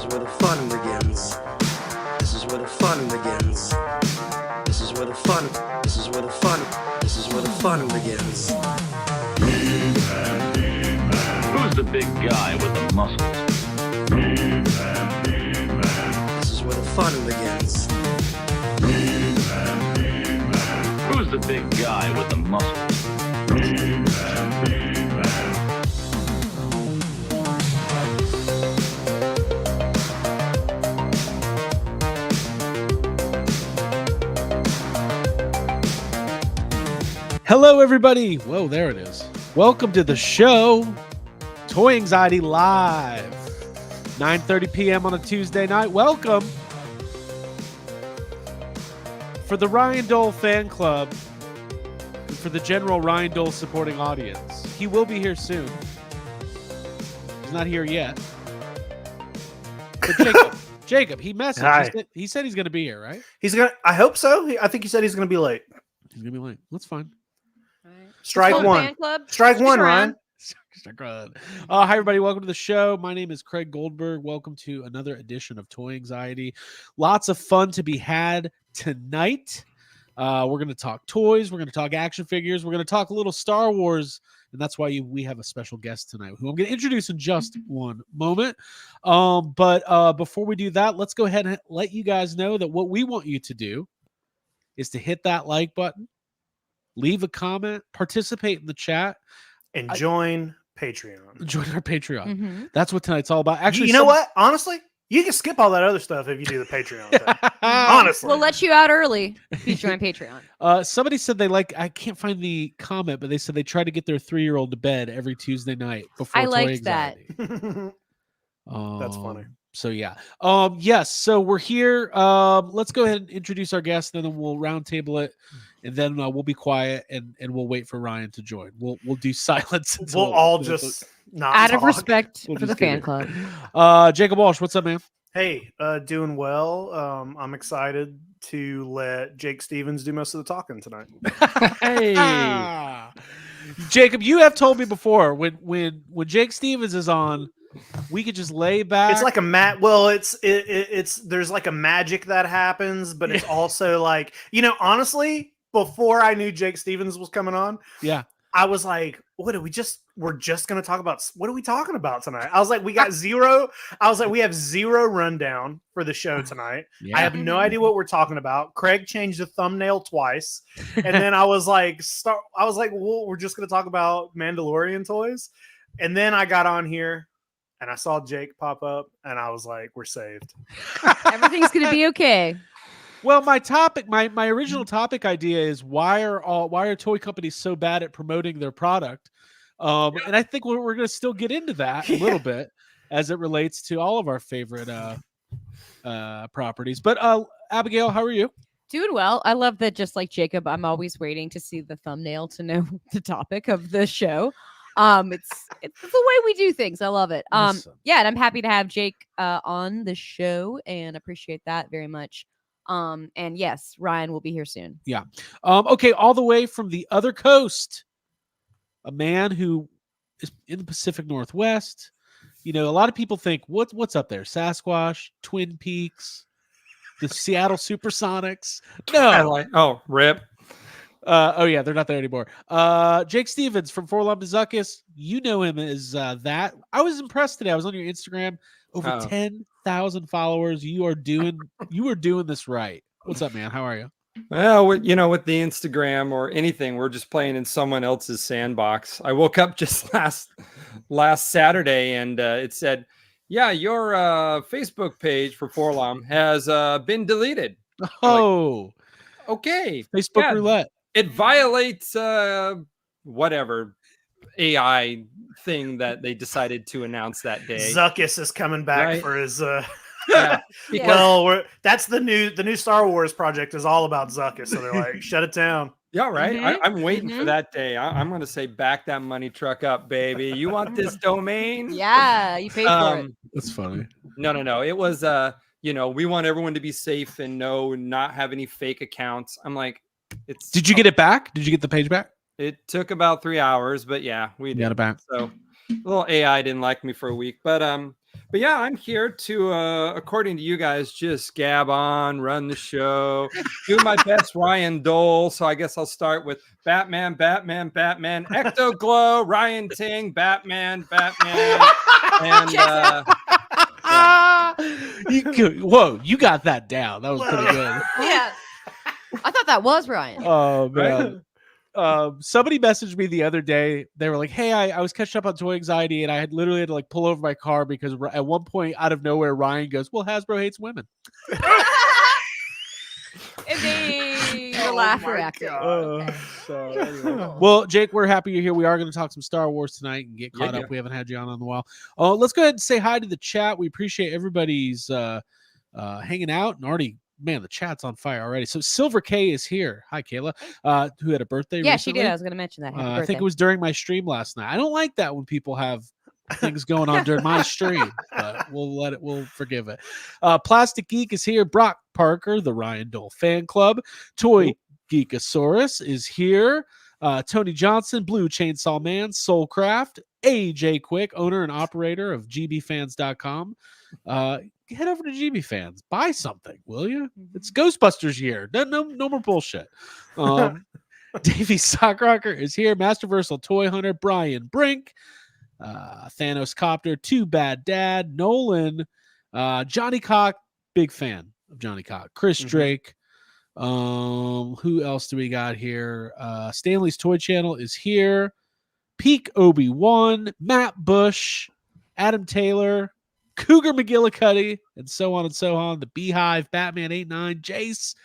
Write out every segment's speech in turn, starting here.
is where the fun begins. This is where the fun begins. This is where the fun. This is where the fun. This is where the fun begins. Who's the big guy with the muscles? This is where the fun begins. Who's the big guy with the muscles? Hello, everybody. Whoa, there it is. Welcome to the show, Toy Anxiety Live, 9:30 p.m. on a Tuesday night. Welcome. For the Ryan Dole fan club and for the general Ryan Dole supporting audience, he will be here soon. He's not here yet. But Jacob, he messaged. Hi. He said he's going to be here, right? He's gonna. I hope so. I think he said he's gonna be late. He's going to be late. That's fine. Strike one. Strike one, Ryan. Hi, everybody. Welcome to the show. My name is Craig Goldberg. Welcome to another edition of Toy Anxiety. Lots of fun to be had tonight. We're going to talk toys. We're going to talk action figures. We're going to talk a little Star Wars. And that's why we have a special guest tonight, who I'm going to introduce in just one moment. But before we do that, let's go ahead and let you guys know that what we want you to do is to hit that like button, leave a comment, participate in the chat, And join Patreon. join our Patreon. Mm-hmm. That's what tonight's all about. Actually, You know what? Honestly, you can skip all that other stuff if you do the Patreon thing. Honestly. We'll let you out early if you join Patreon. Somebody said they I can't find the comment, but they said they try to get their 3-year-old to bed every Tuesday night before I Toy liked that. Anxiety. That's funny. So yeah. Yes. So we're here. Let's go ahead and introduce our guest, and then we'll round table it, and then we'll be quiet and we'll wait for Ryan to join. We'll do silence. We'll all just not Out of talk. respect We'll for the just do fan it. club. Jacob Walsh, what's up, man? Hey, doing well. I'm excited to let Jake Stevens do most of the talking tonight. Hey, Jacob, you have told me before when Jake Stevens is on, we could just lay back. It's like a well, it's there's like a magic that happens, but it's also like, honestly, before I knew Jake Stevens was coming on, yeah. I was like, we're just going to talk about, what are we talking about tonight? I was like, we have zero rundown for the show tonight. Yeah. I have no idea what we're talking about. Craig changed the thumbnail twice. And then I was like, well, we're just going to talk about Mandalorian toys. And then I got on here and I saw Jake pop up and I was like, we're saved. Everything's going to be okay. Well, my original topic idea is why are toy companies so bad at promoting their product? And I think we're going to still get into that a little bit as it relates to all of our favorite properties. But Abigail, how are you? Doing well. I love that, just like Jacob, I'm always waiting to see the thumbnail to know the topic of the show. It's the way we do things. I love it. Awesome. Yeah, and I'm happy to have Jake on the show and appreciate that very much. And yes, Ryan will be here soon. Yeah. Okay, all the way from the other coast, a man who is in the Pacific Northwest. A lot of people think, what's up there? Sasquatch, Twin Peaks, the Seattle Supersonics. No. Rip. Oh yeah, they're not there anymore. Jake Stevens from Forlom to Zuckus. You know him as that. I was impressed today. I was on your Instagram. Over 10,000 followers. You are doing this right. What's up, man? How are you? Well, with the Instagram or anything, we're just playing in someone else's sandbox. I woke up just last Saturday and it said, yeah, your Facebook page for Forlom has been deleted. Oh, okay. Facebook roulette. It violates whatever AI thing that they decided to announce that day. Zuckus is coming back for his Yeah. Well, that's the new Star Wars project is all about Zuckus. So they're like, shut it down. Yeah, right. I'm waiting for that day. I'm going to say, back that money truck up, baby. You want this domain? Yeah, you paid for it. That's funny. No. It was, we want everyone to be safe and not have any fake accounts. I'm like, Did you get it back? Did you get the page back? It took about 3 hours, but yeah, we got it back. So a little AI didn't like me for a week, but But yeah, I'm here to, according to you guys, just gab on, run the show, do my best Ryan Dole. So I guess I'll start with Batman, Ecto Glow, Ryan Ting, Batman, and Whoa, you got that down. That was pretty good. Yeah. I thought that was Ryan. Oh Right? man. Somebody messaged me the other day. They were like, "Hey, I was catching up on toy anxiety, and I had literally had to like pull over my car because at one point, out of nowhere, Ryan goes, "Well, Hasbro hates women." And they Oh laugh my reacting. God. So, anyway. Well, Jake, we're happy you're here. We are going to talk some Star Wars tonight and get caught Yeah. up. We haven't had you on in a while. Let's go ahead and say hi to the chat. We appreciate everybody's hanging out and already. Man, the chat's on fire already. So Silver K is here. Hi, Kayla, who had a birthday Yeah, recently. she did. I was going to mention that. Happy I think birthday. it was during my stream last night. I don't like that when people have things going on during my stream, but we'll forgive it. Plastic Geek is here. Brock Parker, the Ryan Dole fan club. Toy Geekosaurus is here. Tony Johnson, Blue Chainsaw Man, Soulcraft, AJ Quick, owner and operator of gbfans.com. Head over to GB Fans, buy something, will you? It's Ghostbusters year. No more bullshit. Davey Sockrocker is here. Masterversal Toy Hunter, Brian Brink, Thanos Copter, Too Bad Dad, Nolan, Johnny Cock, big fan of Johnny Cock, Chris Drake. Who else do we got here? Stanley's Toy Channel is here. Peak Obi-Wan, Matt Bush, Adam Taylor, Cougar McGillicuddy, and so on and so on. The Beehive, Batman 89, Jace.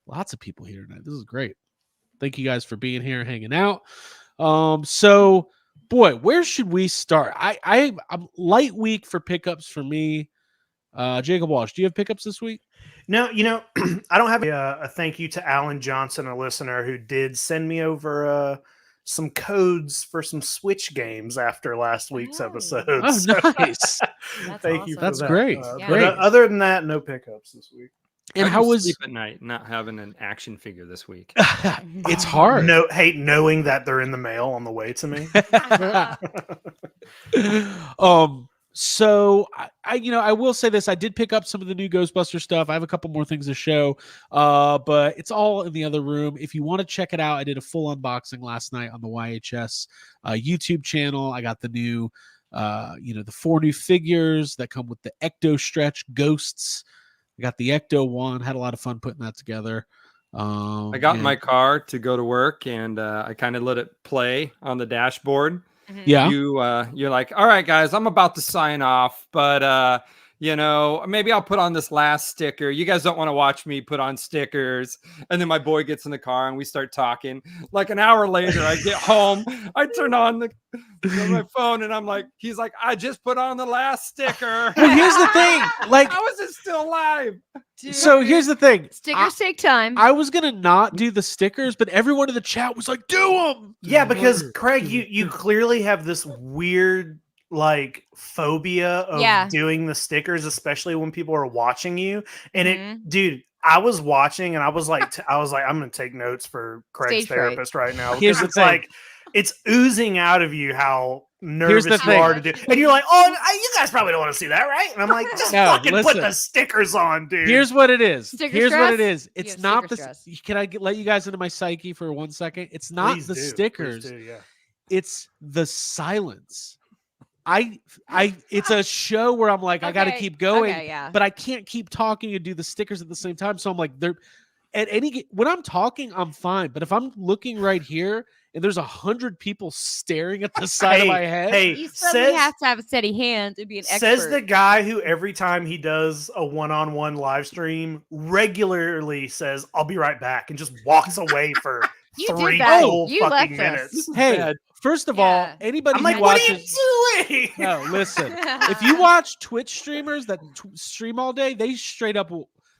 Lots of people here tonight. This is great. Thank you guys for being here, hanging out. So, boy, where should we start? I'm light week for pickups for me. Jacob Walsh, do you have pickups this week? No, I don't have a thank you to Alan Johnson, a listener who did send me over some codes for some Switch games after last week's episode. Oh, So, nice. thank you. For That's that. great. Yeah. But, Great. other than that, no pickups this week. And I how can was sleep at night not having an action figure this week? it's hard. Knowing that they're in the mail on the way to me. So I will say this. I did pick up some of the new Ghostbuster stuff. I have a couple more things to show. But it's all in the other room. If you want to check it out, I did a full unboxing last night on the YHS YouTube channel. I got the new the 4 new figures that come with the Ecto Stretch Ghosts. I got the Ecto one, had a lot of fun putting that together. I got in my car to go to work, and I kind of let it play on the dashboard. Yeah. You're like, all right, guys, I'm about to sign off, but maybe I'll put on this last sticker. You guys don't want to watch me put on stickers. And then my boy gets in the car and we start talking. Like an hour later, I get home, I turn on my phone, and I'm like, he's like, I just put on the last sticker. Well, here's the thing. Like, how is it still live? so here's the thing. Stickers take time. I was gonna not do the stickers, but everyone in the chat was like, "Do them." Yeah, because Craig, you clearly have this weird like phobia of doing the stickers, especially when people are watching you. And dude, I was watching and I was like, I'm gonna take notes for Craig's Stage fright. therapist right now Here's because the it's thing. like it's oozing out of you how nervous the you thing. are to do, and you're like, oh, you guys probably don't want to see that, right? And I'm like, just No, fucking put listen. the stickers on, dude. Here's what it is. Sticker Here's what stress? it is. You It's have not sticker the. stress. Can I let you guys into my psyche for 1 second? It's not Please the do. Please stickers. do, yeah. It's the silence. It's a show where I'm like, I got to Okay, keep going, okay, yeah. but I can't keep talking and do the stickers at the same time. So I'm like, when I'm talking, I'm fine. But if I'm looking right here and there's 100 people staring at the side of my head, Hey, You suddenly says, have to have a steady hand to be an expert. says the guy who every time he does a one-on-one live stream regularly says, "I'll be right back," and just walks away for You did 3 that. whole You fucking left us. minutes. hey, first of all, Yeah. anybody I'm like, who what watches, are you doing? no, listen. If you watch Twitch streamers that stream all day, they straight up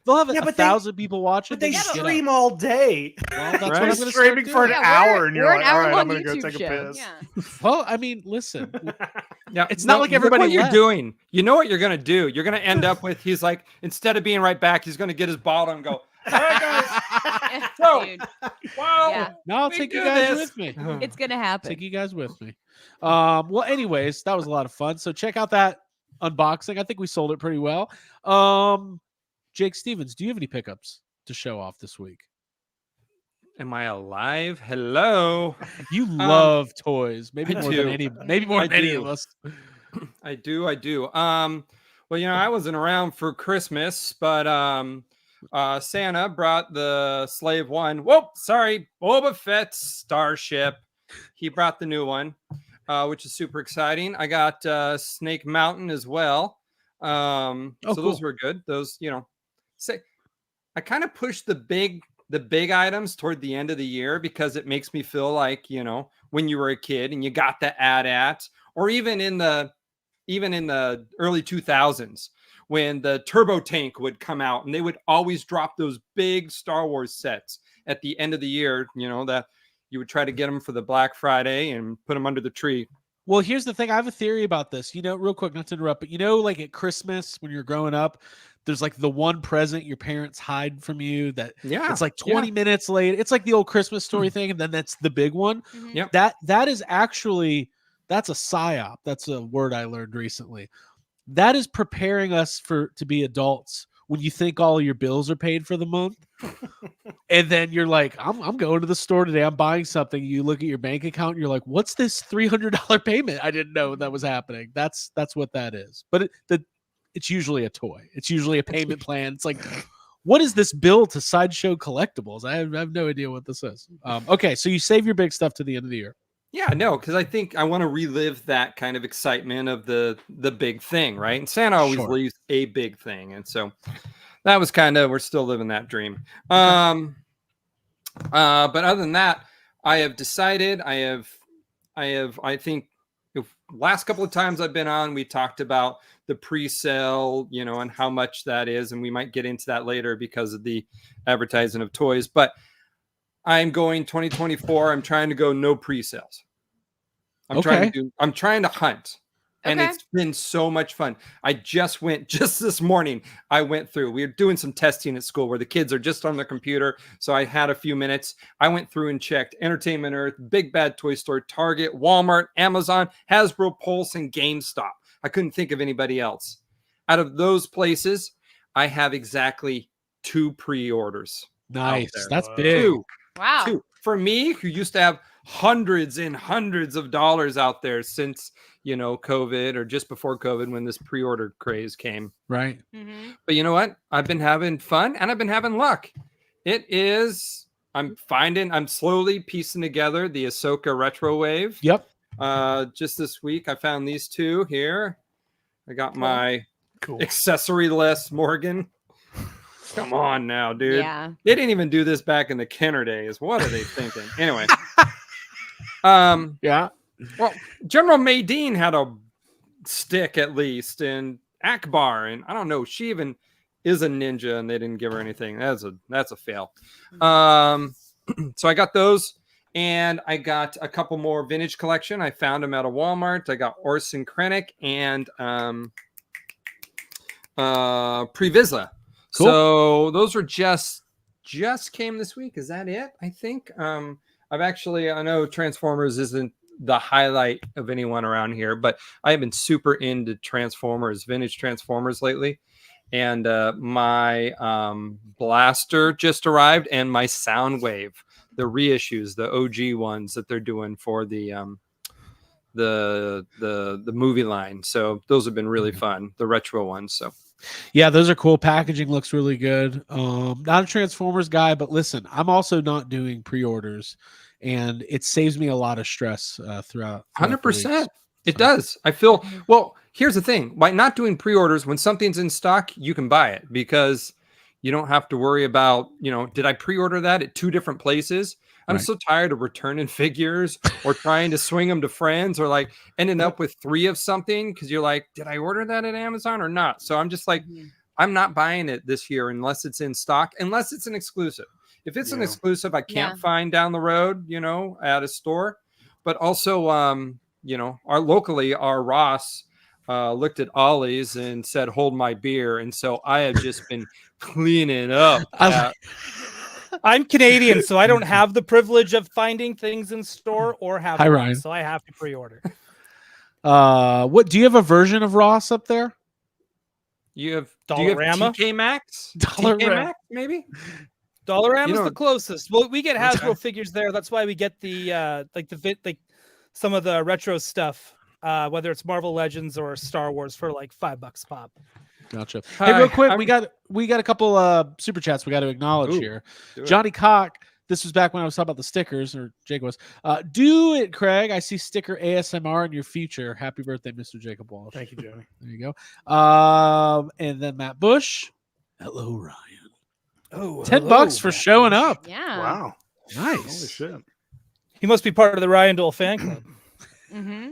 they'll have Yeah, a but they- 1,000 people watching. But they just get up. stream all day. Well, that's what Right? I'm They're gonna streaming start for an doing. hour, and you're we're like, an all right, I'm hour-long gonna go YouTube take a show. piss. Yeah. Well, I mean, listen. Yeah, It's not like look everybody what you're left. doing. You know what you're gonna do. You're gonna end up with. He's like, instead of being right back, he's gonna get his bottle and go. All right, guys. So, Dude, wow. Yeah. No, I'll We take you do guys this. with me. it's gonna happen. Take you guys with me. Well, anyways, that was a lot of fun. So check out that unboxing. I think we sold it pretty well. Jake Stevens, do you have any pickups to show off this week? Am I alive? Hello. You love toys, maybe I more do. than maybe more I than any do. of us. I do. Well, I wasn't around for Christmas, but Santa brought the Slave One. Whoa, sorry, Boba Fett's starship. He brought the new one, which is super exciting. I got Snake Mountain as well. So cool. those were good. Those, say I kind of pushed the big items toward the end of the year because it makes me feel like, when you were a kid and you got the AT-AT, or even in the early 2000s when the turbo tank would come out and they would always drop those big Star Wars sets at the end of the year, that you would try to get them for the Black Friday and put them under the tree. Well, here's the thing. I have a theory about this, real quick, not to interrupt, but like at Christmas when you're growing up, there's like the one present your parents hide from you that it's like 20 minutes late. It's like the old Christmas Story thing. And then that's the big one. Mhm. Yep. That is actually, that's a psyop. That's a word I learned recently. That is preparing us to be adults when you think all of your bills are paid for the month. And then you're like, I'm going to the store today. I'm buying something. You look at your bank account and you're like, what's this $300 payment? I didn't know that was happening. That's what that is. But it's usually a toy. It's usually a payment plan. It's like, what is this bill to Sideshow Collectibles? I have no idea what this is. Okay, so you save your big stuff to the end of the year. Yeah, no, because I think I want to relive that kind of excitement of the big thing, right? And Santa always leaves a big thing, and so that was we're still living that dream. But other than that, I have decided. I think the last couple of times I've been on, we talked about the pre-sale, and how much that is, and we might get into that later because of the advertising of toys, but I'm going 2024. I'm trying to go no pre-sales. I'm trying to hunt. And it's been so much fun. Just this morning, I went through. We were doing some testing at school where the kids are just on their computer. So I had a few minutes. I went through and checked Entertainment Earth, Big Bad Toy Store, Target, Walmart, Amazon, Hasbro Pulse, and GameStop. I couldn't think of anybody else. Out of those places, I have exactly 2 pre-orders. Nice. That's big. 2. Wow. 2. For me, who used to have hundreds and hundreds of dollars out there since, COVID or just before COVID when this pre-order craze came. Right. Mm-hmm. But you know what? I've been having fun and I've been having luck. I'm slowly piecing together the Ahsoka retro wave. Yep. Just this week, I found these 2 here. I got my accessory list Morgan. Come on now, dude. Yeah. They didn't even do this back in the Kenner days. What are they thinking? Anyway. Yeah. Well, General Maydeen had a stick at least, and Akbar, and I don't know, she even is a ninja, and they didn't give her anything. That's a fail. So I got those, and I got a couple more vintage collection. I found them at a Walmart. I got Orson Krennic and Previsa. Cool. So those are just came this week. Is that it? I think. I know Transformers isn't the highlight of anyone around here, but I have been super into vintage Transformers lately. And my Blaster just arrived, and my Soundwave, the reissues, the OG ones that they're doing for the movie line. So those have been really fun, the retro ones. So yeah, those are cool. Packaging looks really good. Not a Transformers guy, but listen, I'm also not doing pre-orders, and it saves me a lot of stress throughout 100%. It does. I feel, well, here's the thing. By not doing pre-orders, when something's in stock, you can buy it because you don't have to worry about, did I pre-order that at 2 different places? I'm so tired of returning figures or trying to swing them to friends or like ending up with 3 of something because you're like, did I order that at Amazon or not? So I'm just like, I'm not buying it this year unless it's in stock, unless it's an exclusive. If it's an exclusive, I can't find down the road, at a store. But also, our Ross looked at Ollie's and said, hold my beer. And so I have just been cleaning up. I'm Canadian, so I don't have the privilege of finding things in store or having them, so I have to pre-order. What do you have a version of Ross up there? Do you have TK Maxx? Dollarama. TK Maxx, maybe? Dollarama's You know- the closest. Well, we get Okay. Hasbro figures there. That's why we get the some of the retro stuff, whether it's Marvel Legends or Star Wars for like $5 pop. Gotcha. Hi, Hey, real quick, I'm- we got a couple super chats we got to acknowledge Ooh, here. do it. Johnny Cock. This was back when I was talking about the stickers, or Jake was. Do it, Craig. I see sticker ASMR in your future. Happy birthday, Mr. Jacob Walsh. Thank you, Johnny. There you go. And then Matt Bush. Hello, Ryan. Oh, $10 for showing up. Yeah. Wow. Holy Nice. shit. He must be part of the Ryan Dole fan club. Mm-hmm.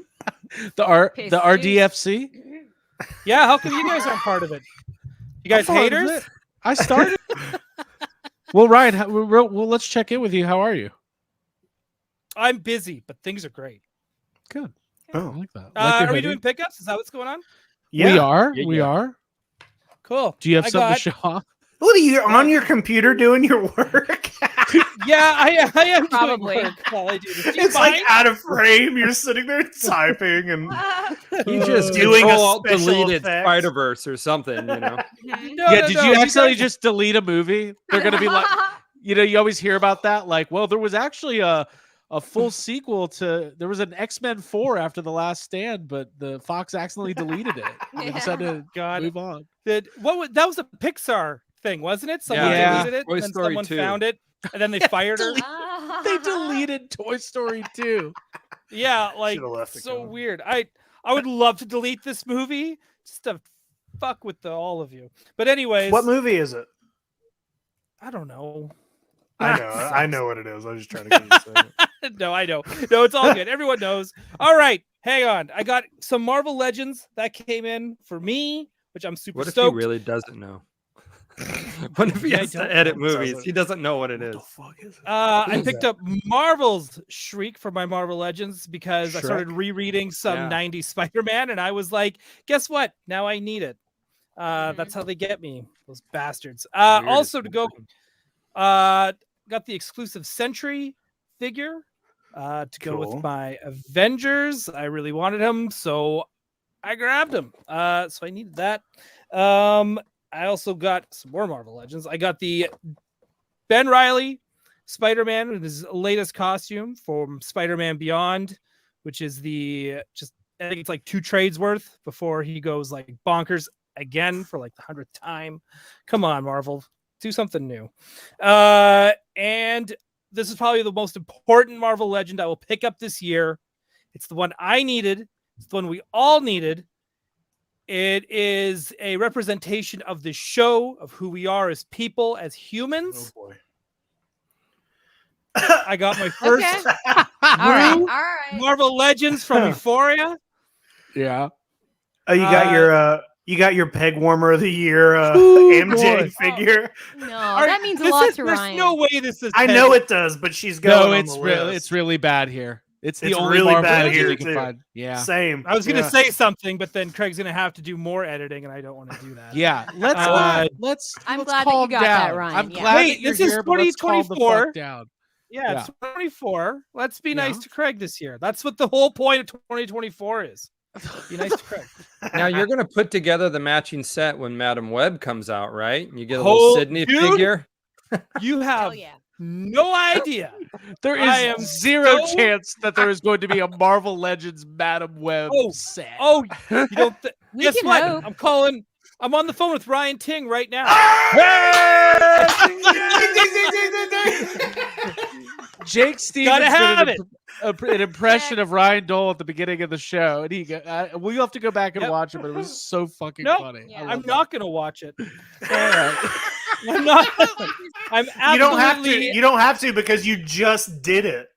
The Pasty. RDFC. Yeah, how come you guys aren't part of it? You guys I'm part of haters? it. I started. Well, Ryan, well, let's check in with you. How are you? I'm busy, but things are great. Good. I Oh. like that. Like your Are we hoodie. doing pickups? Is that what's going on? Yeah. We are. Yeah, we yeah. are. Cool. Do you have I something got- to show off? What are you on your computer doing your work? Yeah, I am Probably. doing work while I do this. Do you It's like mind? out of frame. You're sitting there typing and You just Doing a Control Alt special deleted effect. Spider-Verse or something, you know. No, Yeah. no, Did no, you accidentally guys- just delete a movie? They're gonna be like, you always hear about that. Like, well, there was actually a full sequel to. There was an X-Men 4 after The Last Stand, but the Fox accidentally deleted it. They just had to God. move on. that was a Pixar thing, wasn't it? Someone Yeah. deleted it, Toy and Story someone 2. found it, and then they fired her. They deleted Toy Story 2. Yeah, like Should've left it so going. weird. I would love to delete this movie just to fuck with all of you. But anyways, what movie is it? I don't know. I know what it is. I was just trying to get you to say it. No, I know. No, it's all good. Everyone knows. All right, hang on. I got some Marvel Legends that came in for me, which I'm super What if stoked. he really doesn't know? What if he Yeah, I has don't to edit know. Sounds movies? like- He doesn't know what it is. What the fuck is it? I is picked that? up Marvel's Shriek for my Marvel Legends because I Shrek? started rereading some Yeah. 90s Spider-Man, and I was like, guess what? Now I need it. That's how they get me, those bastards. Weird as Also to go, fuck. got the exclusive Sentry figure to go Cool. with my Avengers. I really wanted him, so I grabbed him. So I needed that. I also got some more Marvel Legends. I got the Ben Reilly Spider-Man with his latest costume from Spider-Man Beyond, which is I think it's like 2 trades worth before he goes like bonkers again for like the 100th time. Come on, Marvel, do something new. And this is probably the most important Marvel Legend I will pick up this year. It's the one I needed. It's the one we all needed. It is a representation of the show, of who we are as people, as Oh humans. boy. I got my first Okay. All right. Woo. All right. Marvel Legends from Euphoria. Yeah. Oh, you got your peg warmer of the year Ooh, MJ boy. figure. No, that means a lot to There's Ryan. no way this is. I know it does, but she's going. No, on it's the really list. it's really bad here. It's the It's only really Marvel bad Legend here, you can too. find. Yeah. Same. I was gonna Yeah. say something, but then Craig's gonna have to do more editing, and I don't want to do that. Yeah, let's let's. I'm let's glad that you calm got that, down. Ryan, I'm yeah. glad Wait, that you're this is here, but let's calm the 2024. fuck down. Yeah, it's 24. Let's be nice Yeah. to Craig this year. That's what the whole point of 2024 is. Be nice to Craig. Now you're gonna put together the matching set when Madam Web comes out, right? You get a Oh, little Sydney dude. figure. You Oh have yeah. no idea. There I am is zero so- chance that there is going to be a Marvel Legends Madam Web Oh, set. Oh, you don't. We Guess can what? hope. I'm calling. I'm on the phone with Ryan Ting right now. Jake Stevens Gotta have did an impression of Ryan Dole at the beginning of the show, and we'll have to go back and Yep. watch it, but it was so fucking Nope. funny. Yeah. I I'm love not gonna watch it. that. I'm not. I'm absolutely. You don't have to. You don't have to because you just did it.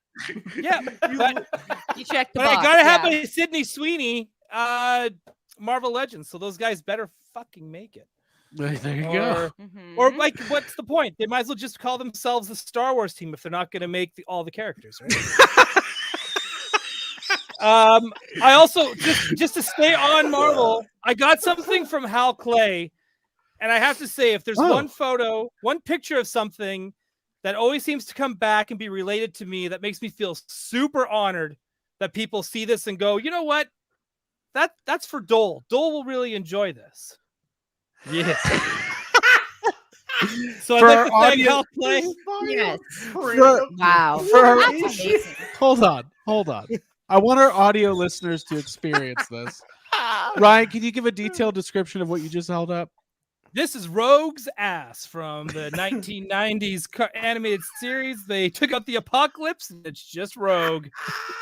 Yeah, but, You checked the but I box. gotta have yeah. my Sydney Sweeney, Marvel Legends. So those guys better fucking make it. There you go. Mhm. Or like, what's the point? They might as well just call themselves the Star Wars team if they're not going to make all the characters. Right? I also just to stay on Marvel, I got something from Hal Clay, and I have to say, if there's one photo, one picture of something that always seems to come back and be related to me, that makes me feel super honored that people see this and go, you know what? that's for Dole. Dole will really enjoy this. Yes. So For I'd like our to thank audience- Hal Clay. Yes. For- Wow. For- That's amazing. hold on. I want our audio listeners to experience this. Ryan, can you give a detailed description of what you just held up? This is Rogue's Ass from the 1990s animated series. They took out the apocalypse, and it's just Rogue.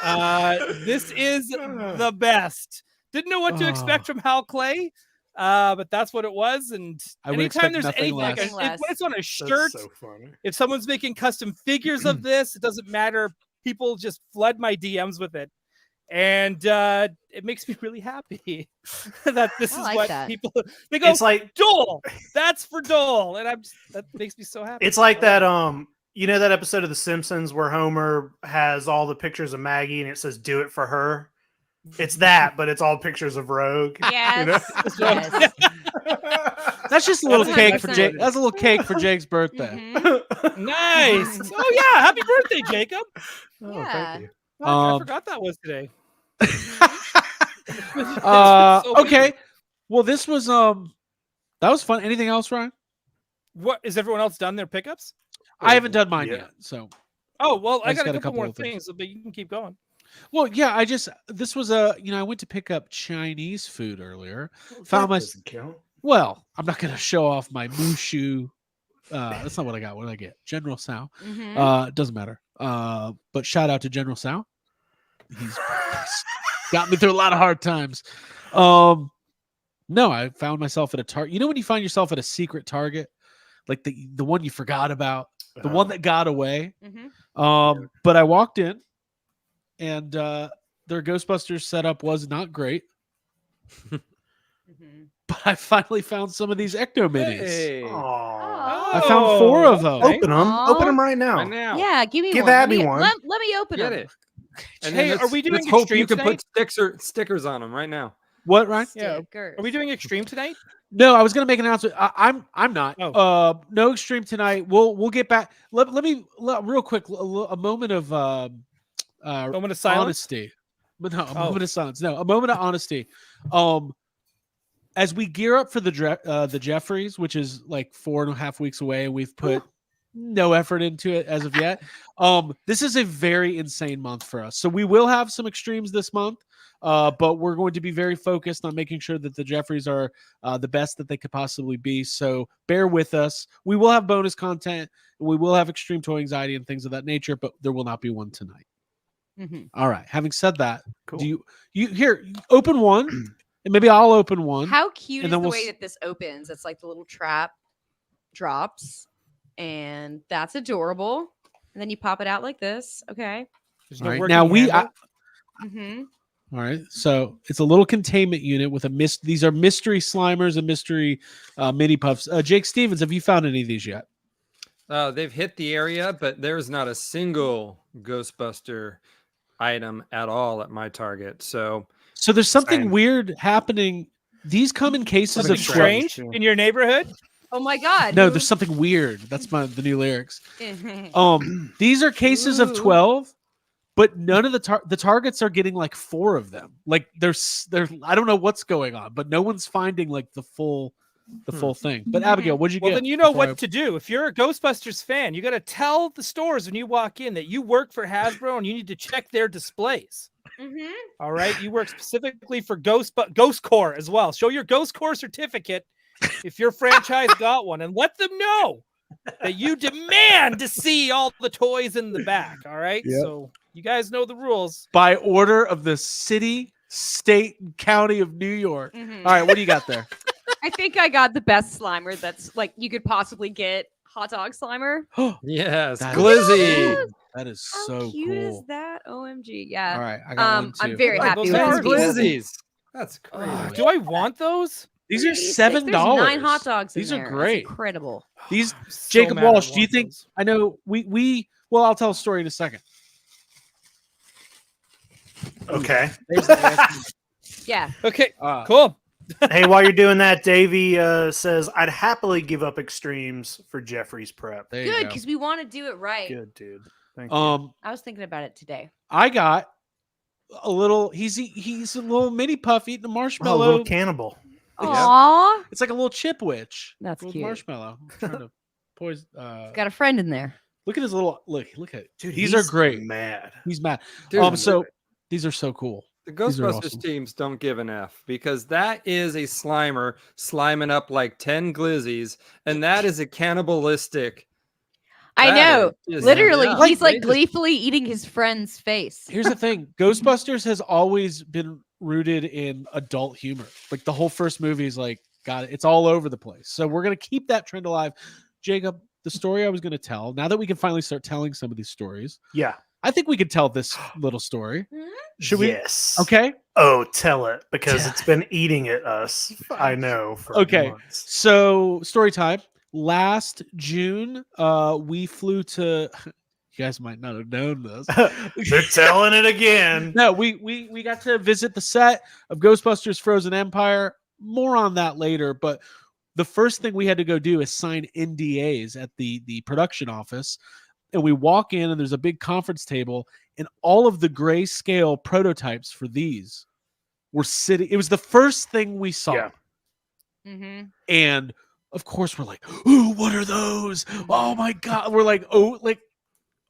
This is the best. Didn't know what to expect from Hal Clay, but that's what it was. And I would anytime expect there's nothing anything, like less. when it's on a That's shirt, so funny. if someone's making custom figures of this, it doesn't matter. People just flood my DMs with it. And it makes me really happy that this I is like what that. people they go. It's like Dole, that's for Dole, and that makes me so happy. it's like I love that it. you know that episode of The Simpsons where Homer has all the pictures of Maggie and it says "Do it for her." It's that, but it's all pictures of Rogue. Yes. You know? Yes. That's just a little That's cake for 100%. Jake. That's a little cake for Jake's birthday. Mhm. Nice. Oh yeah, happy birthday, Jacob. Oh, Yeah. thank you. I Um, forgot that was today. Okay. Well, this was that was fun. Anything else, Ryan? What is everyone else done their pickups? I haven't done mine Yeah. yet. So, Oh well, I I just got a got a couple couple more of things. things, but you can keep going. well, yeah. This was I went to pick up Chinese food earlier. Well, Found that my- doesn't count. Well, I'm not gonna show off my Mushu. That's not what I got. What did I get? General Sao. Mhm. It doesn't matter. But shout out to General Sao. He's got me through a lot of hard times. No, I found myself at a Target. You know when you find yourself at a secret Target, like the one you forgot about, the one that got away. Mhm. But I walked in, and their Ghostbusters setup was not great. Mhm. But I finally found some of these Ecto Minis. Hey. Aw. I found 4 of them. okay. Open them. Aw. Open them right now. Right now. Yeah, give me Give one. Let Abby me- one. Let me open Get them. it. And Hey, then are we doing let's hope you extreme can put tonight? stickers on them right now. What, Ryan? Yeah. Stickers. Are we doing extreme tonight? No, I was gonna make an announcement. I'm not. Oh. No extreme tonight. We'll get back. Let me real quick. A moment of Moment of silence. honesty. But no, a Oh. moment of silence. No, a moment of honesty. As we gear up for the Jeffries, which is like 4.5 weeks away, and we've put no effort into it as of yet. This is a very insane month for us. So we will have some extremes this month. But we're going to be very focused on making sure that the Jeffries are the best that they could possibly be. So bear with us. We will have bonus content. We will have extreme toy anxiety and things of that nature, but there will not be one tonight. Mhm. All right. Having said that, Cool. do you here open one, and maybe I'll open one. How cute And is then the we'll way s- that this opens? It's like the little trap drops, and that's adorable. And then you pop it out like this. Okay. There's All no right. working Now handle? Mm-hmm. All right. So it's a little containment unit with these are mystery Slimers and mystery mini puffs. Jake Stevens, have you found any of these yet? They've hit the area, but there's not a single Ghostbuster item at all at my Target. So So there's something Same. weird happening. These come in cases Something of Something 12. strange in your neighborhood? Oh my God. No, who- there's something weird. That's the new lyrics. Mhm. These are cases of Ooh. 12, but none of the targets are getting like 4 of them. Like there's I don't know what's going on, but no one's finding like the full thing. But Abigail, what'd you Well, get? then you know before what to do. If you're a Ghostbusters fan, you got to tell the stores when you walk in that you work for Hasbro and you need to check their displays. Mhm. All right, you work specifically for Ghost Core as well. Show your Ghost Core certificate if your franchise got one, and let them know that you demand to see all the toys in the back. All right, Yep. so you guys know the rules. by order of the city, state, and county of New York. Mhm. All right, what do you got there? I think I got the best Slimer that's like you could possibly get. Hot dog Slimer. yes, That Glizzy. is- That is How so cute cool. is that? OMG. Yeah. All right, I got one too. I'm very Look, happy those with are these. Glizzies. That's crazy. Do I want those? These Look are at these $7. things. There's 9 hot dogs. These in are there. great. That's incredible. These I'm so Jacob mad I Walsh, do you want think? those. I know we well, I'll tell a story in a second. Okay. There's the answer. Yeah. Okay, Uh, cool. Hey, while you're doing that, Davey says I'd happily give up extremes for Jeffrey's prep. There you Good, go. because we want to do it right. Good, dude. Thank you. I I was thinking about it today. got a little. He's a little mini puff eating a Oh, a marshmallow. little cannibal. Aw, It's like a little chip witch. That's with cute. marshmallow. I'm trying to poison. got a friend in there. Look at his little look at Dude, these are he's great. Mad. He's mad. Dude, So these are so cool. the These are Ghostbusters awesome. teams don't give an F because that is a Slimer sliming up like 10 glizzies, and that is a cannibalistic. I that know. is just- Literally, yeah, he's they like just- gleefully eating his friend's face. Here's the thing: Ghostbusters has always been rooted in adult humor. Like the whole first movie is like, got it. It's all over the place. So we're gonna keep that trend alive. Jacob, the story I was gonna tell. Now that we can finally start telling some of these stories, Yeah. I think we could tell this little story. Should we? Yes. Okay. Oh, tell it because it's been eating at us. I know. For Okay. months. So story time. Last June, we flew to. You guys might not have known this. They're telling it again. No, we got to visit the set of Ghostbusters Frozen Empire. More on that later, but the first thing we had to go do is sign NDAs at the production office. And we walk in and there's a big conference table and all of the grayscale prototypes for these were sitting. It was the first thing we saw. Yeah. Mm-hmm. And of course we're like, "Ooh, what are those? Oh my god." We're like, "Oh, like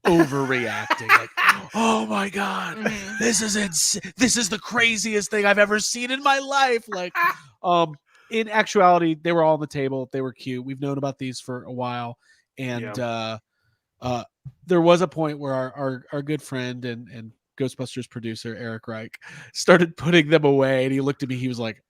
overreacting." Like, "Oh my god. Mhm. This is the craziest thing I've ever seen in my life." Like in actuality, they were all on the table. They were cute. We've known about these for a while. And there was a point where our good friend and Ghostbusters producer Eric Reich started putting them away, and he looked at me. He was like,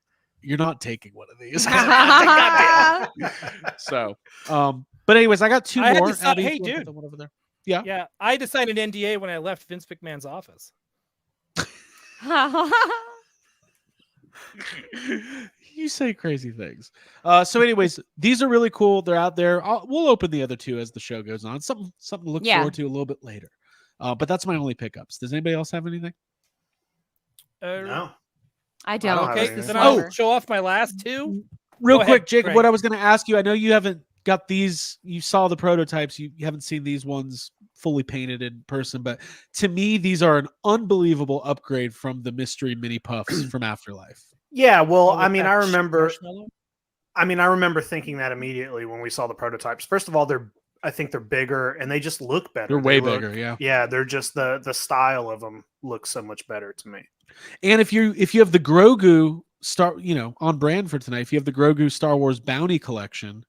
"You're not taking one of these." God damn. So, but anyways, I got two I had more. to sign- Abby, hey, you wanna put dude. them over there? Yeah. Yeah, I had to sign an NDA when I left Vince McMahon's office. You say crazy things. So, anyways, these are really cool. They're out there. We'll open the other two as the show goes on. Something to look Yeah. forward to a little bit later. But that's my only pickups. Does anybody else have anything? No. I don't. have Okay, anything. This then is I'll over. show off my last two. Real Go quick, ahead, Jacob, Craig. what I was going to ask you, I know you haven't got these, you saw the prototypes, you haven't seen these ones fully painted in person, but to me, these are an unbelievable upgrade from the mystery mini puffs from Afterlife. Yeah. Well, Oh, I with mean, that I remember. marshmallow? I mean, I remember thinking that immediately when we saw the prototypes. First of all, I think they're bigger and they just look better. They're way They look- bigger, yeah. Yeah, they're just the style of them looks so much better to me. And if you have the Grogu on brand for tonight, if you have the Grogu Star Wars Bounty Collection,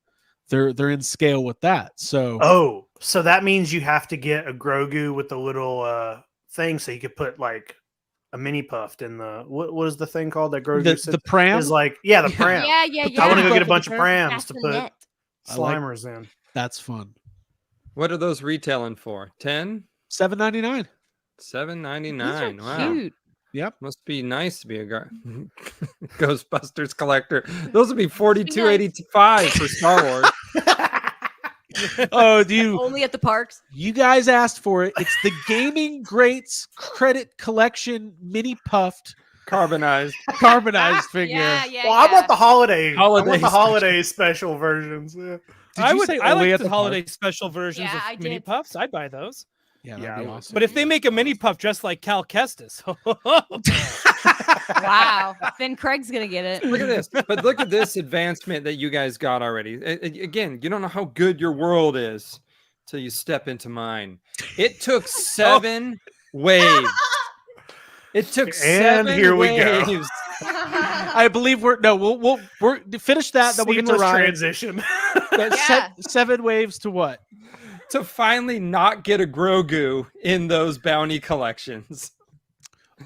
they're in scale with that. So Oh, so that means you have to get a Grogu with the little thing, so you could put like a mini puffed in the what is the thing called that Grogu the sits- pram, is like the Yeah. pram. Yeah, yeah, But yeah. I want to go Puff get a with bunch the of pram? prams to put Bassinet. I like- Slimers in. that's fun. What are those retailing for? 10? $7.99. $7.99. These are Wow. cute. Yep. Must be nice to be a Ghostbusters collector. Those would be $42.85 for Star Wars. Oh, do you Only at the parks. You guys asked for it. It's the Gaming Greats Credit Collection mini puffed Carbonized. carbonized figure. Yeah, yeah. Well, I want the holiday. I Holiday want the special. holiday special versions. Yeah. Did I you would. say I only like at the the holiday park? special versions Yeah, I of mini did. puffs. I'd buy those. Yeah, Yeah, that'd I be would. awesome. But if they make a mini puff just like Cal Kestis, Wow. Then Craig's gonna get it. Look at this. But look at this advancement that you guys got already. Again, you don't know how good your world is till you step into mine. It took 7 waves. It took And 7 here we go. waves I believe we'll finish that. Then we'll get to Seamless Ryan. transition. Yeah. 7 waves to what? to finally not get a Grogu in those bounty collections.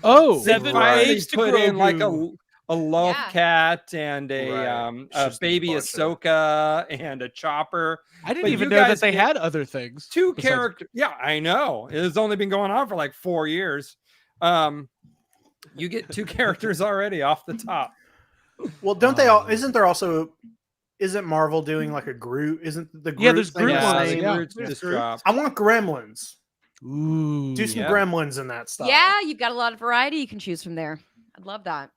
Oh, They 7 finally waves to put in like Grogu. a love Yeah. cat and a Right. It's a just a baby bunch of- Ahsoka and a chopper. I didn't But even you know that guys they get had other things. 2 besides- characters. Yeah, I know. It's only been going on for like 4 years. You get 2 characters already off the top. Well, don't they all? Isn't there also? Isn't Marvel doing like a Groot? Isn't the Groot Yeah, there's thing Groot the ones, Yeah, same? yeah. Groot's just Groot. dropped. I want Gremlins. Ooh, Do some Yeah. Gremlins in that style. Yeah, you've got a lot of variety you can choose from there. I'd love that.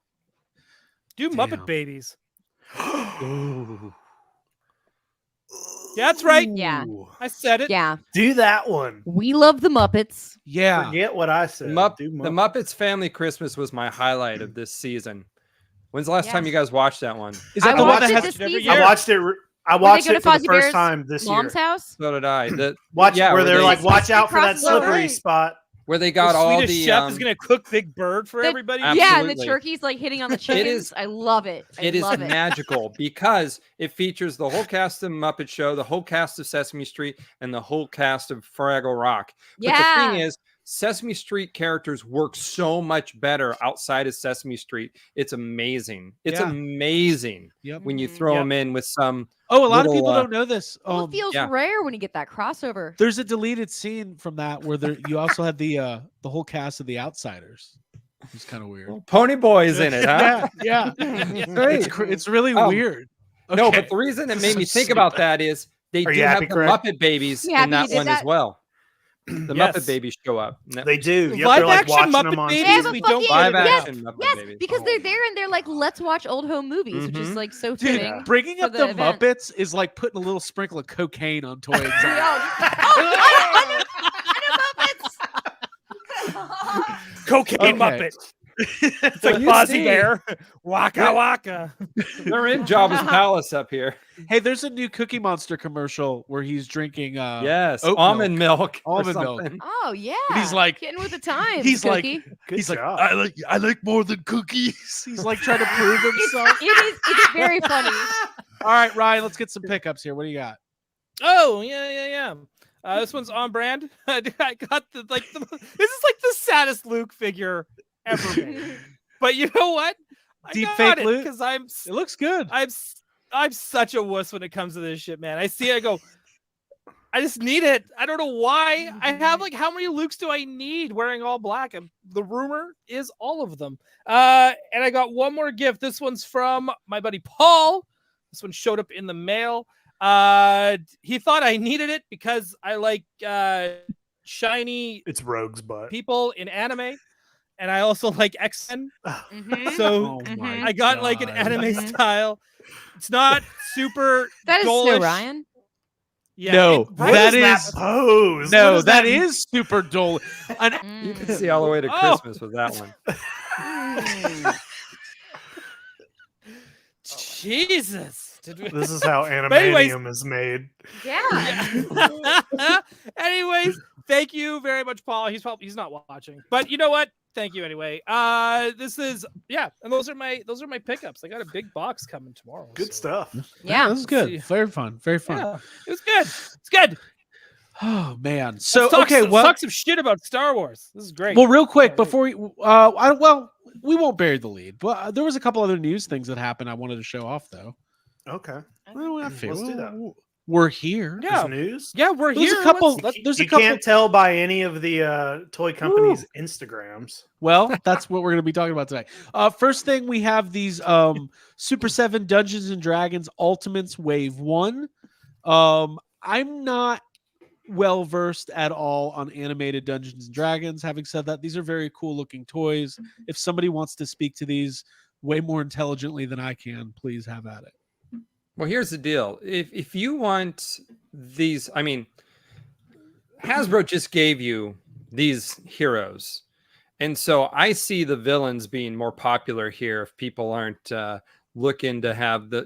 Do Damn. Muppet Babies. Ooh. Yeah, that's right. Yeah. Ooh. I said it. Yeah. Do that one. We love the Muppets. Yeah. Forget what I said. The Do Muppets Family Christmas was my highlight of this season. When's the last time you guys watched that one? Is that I the one watched that it has this every season. year. I watched it. I Where they watched go to it for the Fozzie first Bear's time this mom's year. house. So did I. Watch Yeah, where where they're they- like, watch out for that Across the road. slippery spot. where they got The all Swedish the chef is gonna cook Big Bird for The- everybody. Ab- Yeah, and the Absolutely. turkey's like hitting on the chickens. is- I love it. I it is love it. magical because it features the whole cast of Muppet Show, the whole cast of Sesame Street, and the whole cast of Fraggle Rock. But the Yeah. thing is, Sesame Street characters work so much better outside of Sesame Street. It's amazing. It's Yeah. amazing Yep. when you Mhm. throw Yep. them in with some. Oh, a lot of little, people don't know this. Well, it feels yeah. rare when you get that crossover. There's a deleted scene from that where you also had the whole cast of The Outsiders. It's kind of weird. Pony Boy is in it, huh? Yeah. Great. It's really Um, weird. No, Okay. but the reason it made So me think about that is they Are do you have happy, the Craig? Muppet Babies You in happy you that did one as that? well. The Yes. Muppet Babies show up. They do. Yep, Live they're like action watching Muppet them on Babies. They have a We don't fucking- Live get it. yes, action Muppet Yes, Babies. because they're there and they're like, let's watch old home movies, which is like so Dude, fitting. bringing for up the the event. Muppets is like putting a little sprinkle of cocaine on toy anxiety. I know Muppets. Cocaine Okay. Muppet. It's like You Fozzie see. Bear. Waka waka. They're in Jabba's palace up here. Hey, there's a new Cookie Monster commercial where he's drinking Yes, oat almond milk. or Almond milk. something. Oh yeah. And he's like- getting with the times. he's like- Cookie. Good he's job. like I like more than cookies. He's like trying to prove himself. It's very funny. All right, Ryan, let's get some pickups here. What do you got? Oh yeah. This one's on brand. I got this is like the saddest Luke figure ever made. But you know what? I Deep got fake it Luke? because It looks good. I'm such a wuss when it comes to this shit, man. I see it, I go, I just need it. I don't know why. I have like, how many Lukes do I need wearing all black? And the rumor is all of them. And I got one more gift. This one's from my buddy Paul. This one showed up in the mail. He thought I needed it because I like shiny It's Rogue's butt. people in anime. And I also like X-Men. Mhm. So Oh my I got like an God. anime Mhm. style. It's not super. That is goalish. so Ryan. Yeah, No, right? that What is pose. no, What does that mean? is super dull. An, You can Mm. see all the way to Oh. Christmas with that one. Mm. Jesus. Did we- This is how anyways- animanium is made. Yeah. Anyways, thank you very much, Paul. He's not watching, but you know what? Thank you anyway. This is and those are my pickups. I got a big box coming tomorrow. Good so- stuff. Yeah. this is good. See. Very fun. Very fun. Yeah, it was good. It's good. Oh man. So Let's talk, okay, let's well, talk some shit about Star Wars. This is great. well, real quick Alright. before we, we won't bury the lead, but there was a couple other news things that happened. I wanted to show off though. Okay. Well, I feel- Let's do that. We're here. Yeah. There's news. yeah, we're There's here. a couple. Let's- There's a You couple. can't tell by any of the toy companies' Instagrams. Well, that's what we're going to be talking about tonight. First thing, we have these Super 7 Dungeons and Dragons Ultimates Wave 1. I'm not well versed at all on animated Dungeons and Dragons. Having said that, these are very cool looking toys. If somebody wants to speak to these way more intelligently than I can, please have at it. Well, here's the deal. If you want these, I mean, Hasbro just gave you these heroes. And so I see the villains being more popular here if people aren't looking to have the,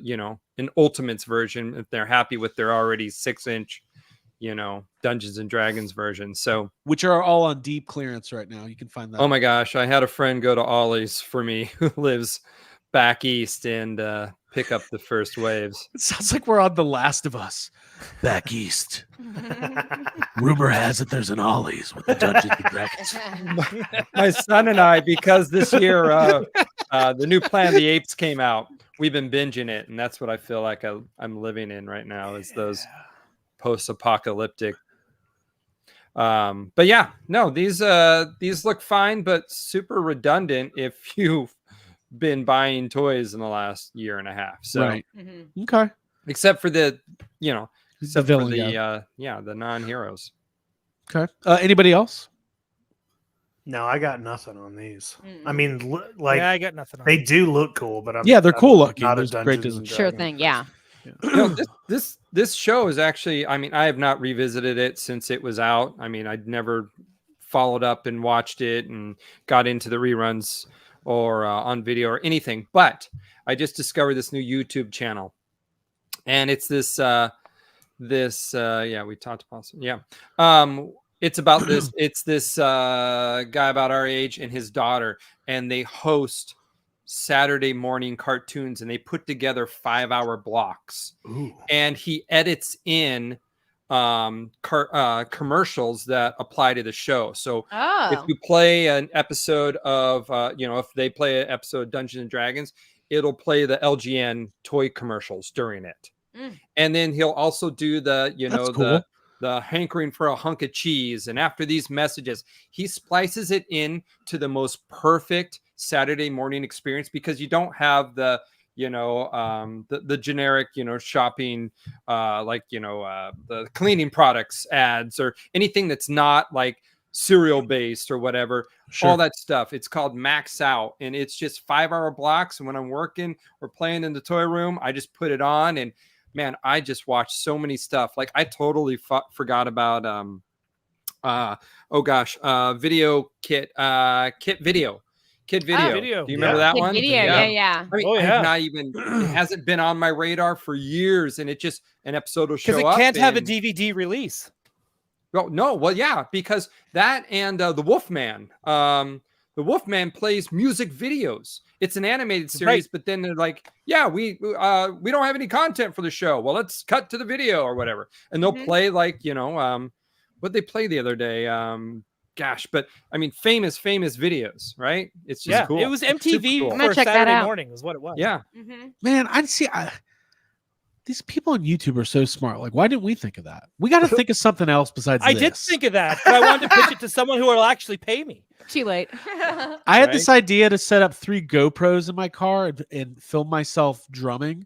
an Ultimates version, if they're happy with their already 6-inch, Dungeons and Dragons version. So, Which are all on deep clearance right now. You can find that. oh my gosh, I had a friend go to Ollie's for me who lives back east and pick up the first waves. It sounds like we're on The Last of Us. Back east. Rumor has it there's an Ollie's with the Dungeons and Dragons. My son and I, because this year the new Planet of the Apes came out, we've been binging it, and that's what I feel like I'm living in right now is those post-apocalyptic. But yeah, no, these look fine, but super redundant if you've been buying toys in the last year and a half. So Right. Mhm. Okay. except for the except villain for guy. the non-heroes. Okay. Anybody else? No, I got nothing on these. Mm. I mean, like yeah, I got nothing on they it. do look cool, but I'm Yeah, they're cool looking. Not a There's great Dungeons and design. Sure Dragons thing. Yeah. No, this show is actually, I mean, I have not revisited it since it was out. I mean, I'd never followed up and watched it and got into the reruns or on video or anything, but I just discovered this new YouTube channel, and it's this yeah, we talked about some, yeah. It's about this, it's this guy about our age and his daughter, and they host Saturday morning cartoons, and they put together 5-hour blocks. Ooh. And he edits in commercials that apply to the show. So if Oh, you play an episode of if they play an episode of Dungeons and Dragons, it'll play the LGN toy commercials during it. Mm. And then he'll also do the That's cool. the hankering for a hunk of cheese, and after these messages he splices it in to the most perfect Saturday morning experience, because you don't have the the generic shopping the cleaning products ads or anything that's not like cereal based or whatever. Sure. All that stuff. It's called Max Out, and it's just 5-hour blocks, and when I'm working or playing in the toy room, I just put it on, and man, I just watched so many stuff. Like I totally forgot about video kit video. Kid Video. Video. Do you remember that Kid one? Video. Yeah. I mean, Oh, I yeah. have not even, it hasn't been on my radar for years, and it just, an episode will show Because it up. can't have a and- DVD release. Oh, no, well, yeah, because that and the Wolfman. The Wolfman plays music videos. It's an animated series, Right. but then they're like, yeah, we don't have any content for the show. Well, let's cut to the video or whatever. And they'll Mhm. play like, what they play the other day. But I mean, famous videos, right? It's just Yeah, cool. it was It's super MTV cool. I'm gonna for check that Saturday out. morning, is what it was. Yeah. Mhm. Man, these people on YouTube are so smart. Like, why didn't we think of that? We got to think of something else besides I this. did think of that, but I wanted to pitch it to someone who will actually pay me. Too late. I had this idea to set up 3 GoPros in my car and film myself drumming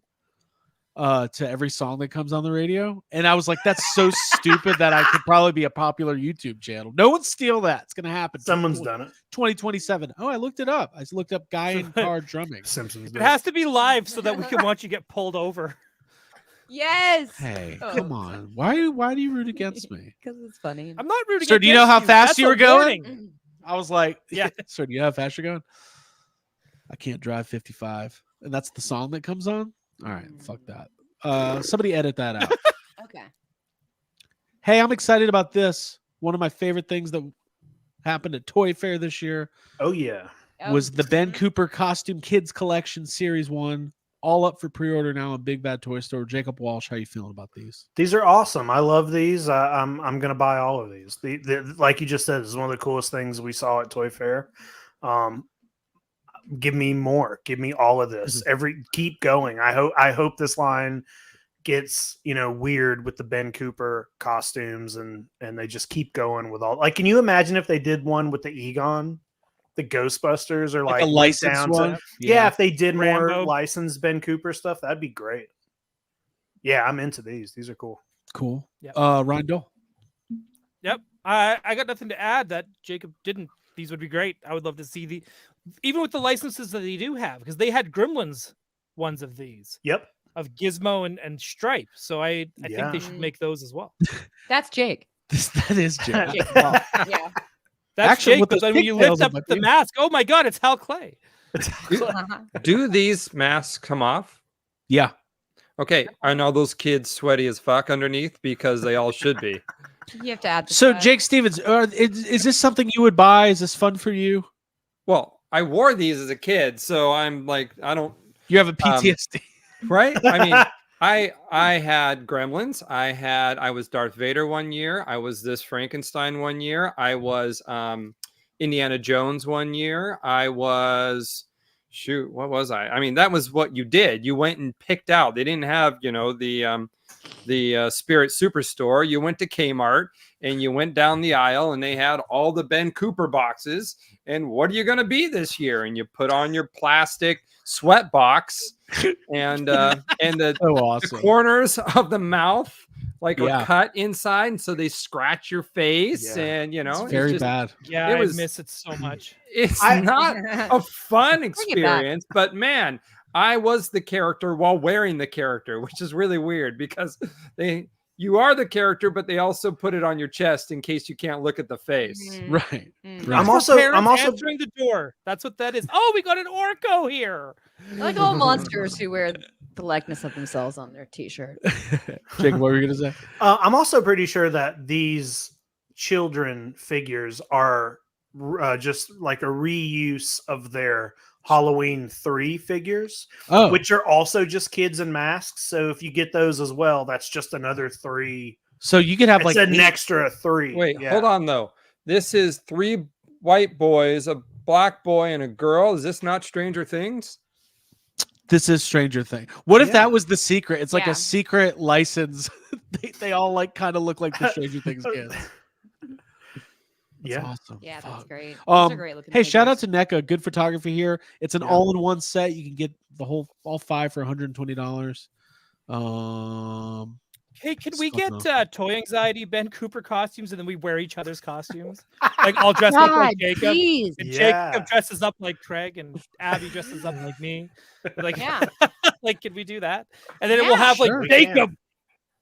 to every song that comes on the radio. And I was like, that's so stupid that I could probably be a popular YouTube channel. No one steal that. It's going to happen. Someone's done it. 2027. Oh, I looked it up. I just looked up guy in car drumming. Simpsons. It Did has to be live so that we can watch you get pulled over. Yes. Hey, Oh. come on. Why do you root against me? Because it's funny. I'm not rooting. Sir, do you know against how fast That's you a were going? warning. I was like, Yeah. Sir, do you know how fast you're going? I can't drive 55. And that's the song that comes on? All right, fuck that. Somebody edit that out. Okay. Hey, I'm excited about this. One of my favorite things that happened at Toy Fair this year Oh yeah. was the Ben Cooper Costume Kids Collection Series 1. All up for pre-order now on Big Bad Toy Store. Jacob Walsh, how you feeling about these? These are awesome. I love these. I'm gonna buy all of these. The like you just said, this is one of the coolest things we saw at Toy Fair. Give me more. Give me all of this. Keep going. I hope this line gets weird with the Ben Cooper costumes and they just keep going with all. Like, can you imagine if they did one with the Egon, the Ghostbusters, or Like a went licensed down one? to, yeah, if they did more Rambo. licensed Ben Cooper stuff, that'd be great. Yeah, I'm into these. These are cool. Cool. Yep. Ryan Dole. Yep. I got nothing to add that Jacob didn't. These would be great. I would love to see even with the licenses that they do have, because they had Gremlins ones of these, Yep. of Gizmo and Stripe. So I think Yeah. they should make those as well. That's Jake. That is Jake. Jake. Well, Yeah. That's Actually, with Jake. those But when you pigtails lift on up my the face. mask, oh my God, it's Hal Clay. Do these masks come off? yeah. Okay. Are now those kids sweaty as fuck underneath? Because they all should be. You have to add. the So, side. Jake Stevens, is this something you would buy? Is this fun for you? Well, I wore these as a kid, so I'm like, I don't, You have a PTSD. right? I mean, I had Gremlins. I was Darth Vader one year. I was this Frankenstein one year. I was Indiana Jones one year. I was what was I? I mean, that was what you did. You went and picked out. They didn't have, the Spirit Superstore. You went to Kmart and you went down the aisle and they had all the Ben Cooper boxes. And what are you going to be this year? And you put on your plastic sweat box and the So awesome. the corners of the mouth Yeah. are cut inside, and so they scratch your face, Yeah. and It's it's very just, bad. Yeah, It I was- miss it so much. It's I- not a fun it back. experience, but man, I was the character while wearing the character, which is really weird because you are the character, but they also put it on your chest in case you can't look at the face. Mhm. Right. Mm. Right. I'm also answering the door. That's what that is. Oh, we got an Orco here. Like all monsters who wear the likeness of themselves on their T-shirt. Jacob, what were you gonna say? I'm also pretty sure that these children figures are just like a reuse of their Halloween 3 figures, Oh, which are also just kids in masks. So if you get those as well, that's just another 3. so you could have It's like an eight- extra 3. Wait, Yeah. hold on though. This is 3 white boys, a black boy, and a girl. Is this not Stranger Things? This is Stranger Thing. What if Yeah. that was the secret? It's like Yeah. a secret license. they all like kind of look like the Stranger Things kids. That's Yeah. awesome. Yeah, that's Fuck. great. Those are great looking. Hey, shout out figures. to NECA. Good photography here. It's an Yeah. all-in-one set. You can get the all 5 for $120. Hey, can we Something get Toy Anxiety Ben Cooper costumes and then we wear each other's costumes? Like I'll dress up God, like Jacob. please. And Yeah. Jacob dresses up like Craig and Abby dresses up like me. Like, Yeah. like, can we do that? And then Yeah, we'll have sure. like We Jacob.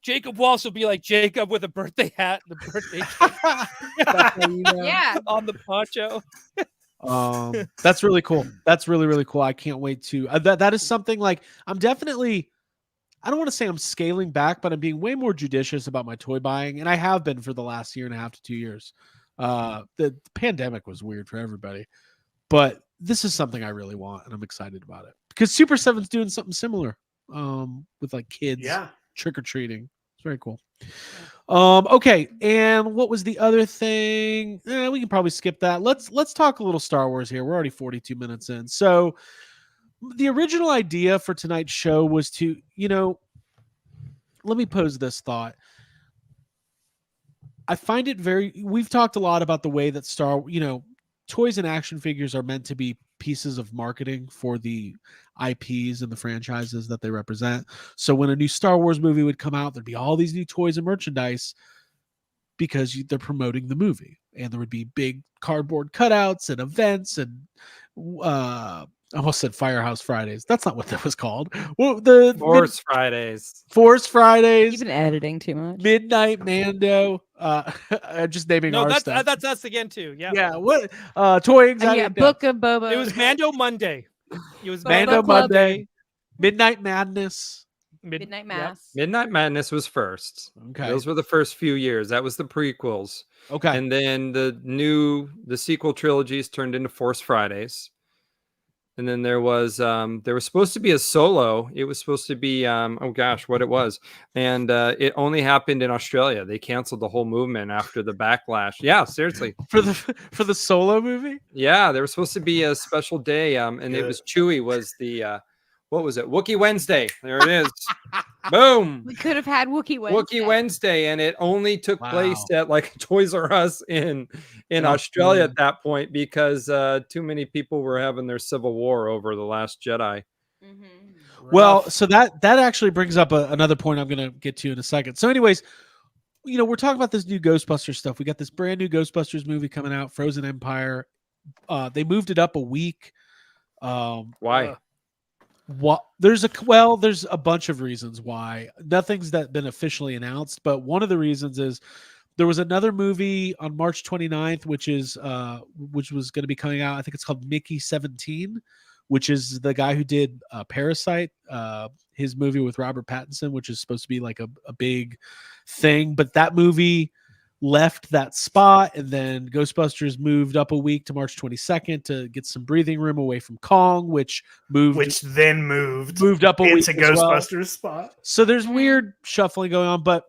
Jacob Walsh will be like Jacob with a birthday hat, and the birthday cake That's how you know. Yeah. on the poncho. That's really cool. That's really, really cool. I can't wait to that is something like I'm definitely, I don't want to say I'm scaling back, but I'm being way more judicious about my toy buying, and I have been for the last 1.5 to 2 years. The pandemic was weird for everybody, but this is something I really want, and I'm excited about it because Super 7's doing something similar with like kids Yeah. trick-or-treating. It's very cool. Okay, and what was the other thing? We can probably skip that. Let's talk a little Star Wars here. We're already 42 minutes in. So the original idea for tonight's show was to, let me pose this thought. I find it we've talked a lot about the way that toys and action figures are meant to be pieces of marketing for the IPs and the franchises that they represent. So when a new Star Wars movie would come out, there'd be all these new toys and merchandise because they're promoting the movie, and there would be big cardboard cutouts and events and I almost said Firehouse Fridays. That's not what that was called. Well, the Force Fridays. Force Fridays, You've been editing too much. Midnight Mando. I'm just naming No, our that's stuff. that's us again too. Yeah. Yeah, what toy anxiety? Yeah, and Book of Boba. It was Mando Monday. It was Mando Club. Monday, Midnight Madness. Midnight Yep. Mass. Midnight Madness was first. Okay, Those were the first few years. That was the prequels. okay. And then the sequel trilogies turned into Force Fridays. And then there was supposed to be a solo. It was supposed to be oh gosh, what it was. And it only happened in Australia. They canceled the whole movement after the backlash. Yeah, seriously. for the solo movie. Yeah, there was supposed to be a special day. And it was Chewie was the what was it? Wookiee Wednesday. There it is. Boom. We could have had Wookiee Wednesday. Wookiee Wednesday, and it only took place Wow. at like Toys R Us in Australia at that point because too many people were having their civil war over The Last Jedi. Mhm. Well, so that actually brings up another point I'm going to get to in a second. So, anyways, we're talking about this new Ghostbusters stuff. We got this brand new Ghostbusters movie coming out, Frozen Empire. They moved it up a week. Why? There's a bunch of reasons why. Nothing's been officially announced, but one of the reasons is there was another movie on March 29th, which was going to be coming out. I think it's called Mickey 17, which is the guy who did Parasite, his movie with Robert Pattinson, which is supposed to be like a big thing. But that movie left that spot, and then Ghostbusters moved up a week to March 22nd to get some breathing room away from Kong, which then moved up a week into as well. Ghostbusters spot. So there's weird shuffling going on, but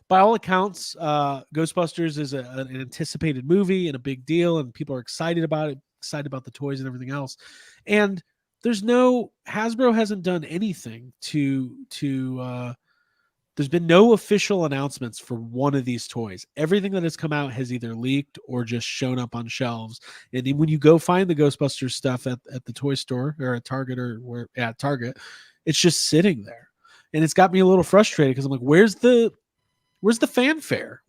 by all accounts, Ghostbusters is an anticipated movie and a big deal, and people are excited about it, excited about the toys and everything else. And Hasbro hasn't done anything there's been no official announcements for one of these toys. Everything that has come out has either leaked or just shown up on shelves. And then when you go find the Ghostbusters stuff at the toy store or at Target at Target, it's just sitting there. And it's got me a little frustrated because I'm like, where's the fanfare?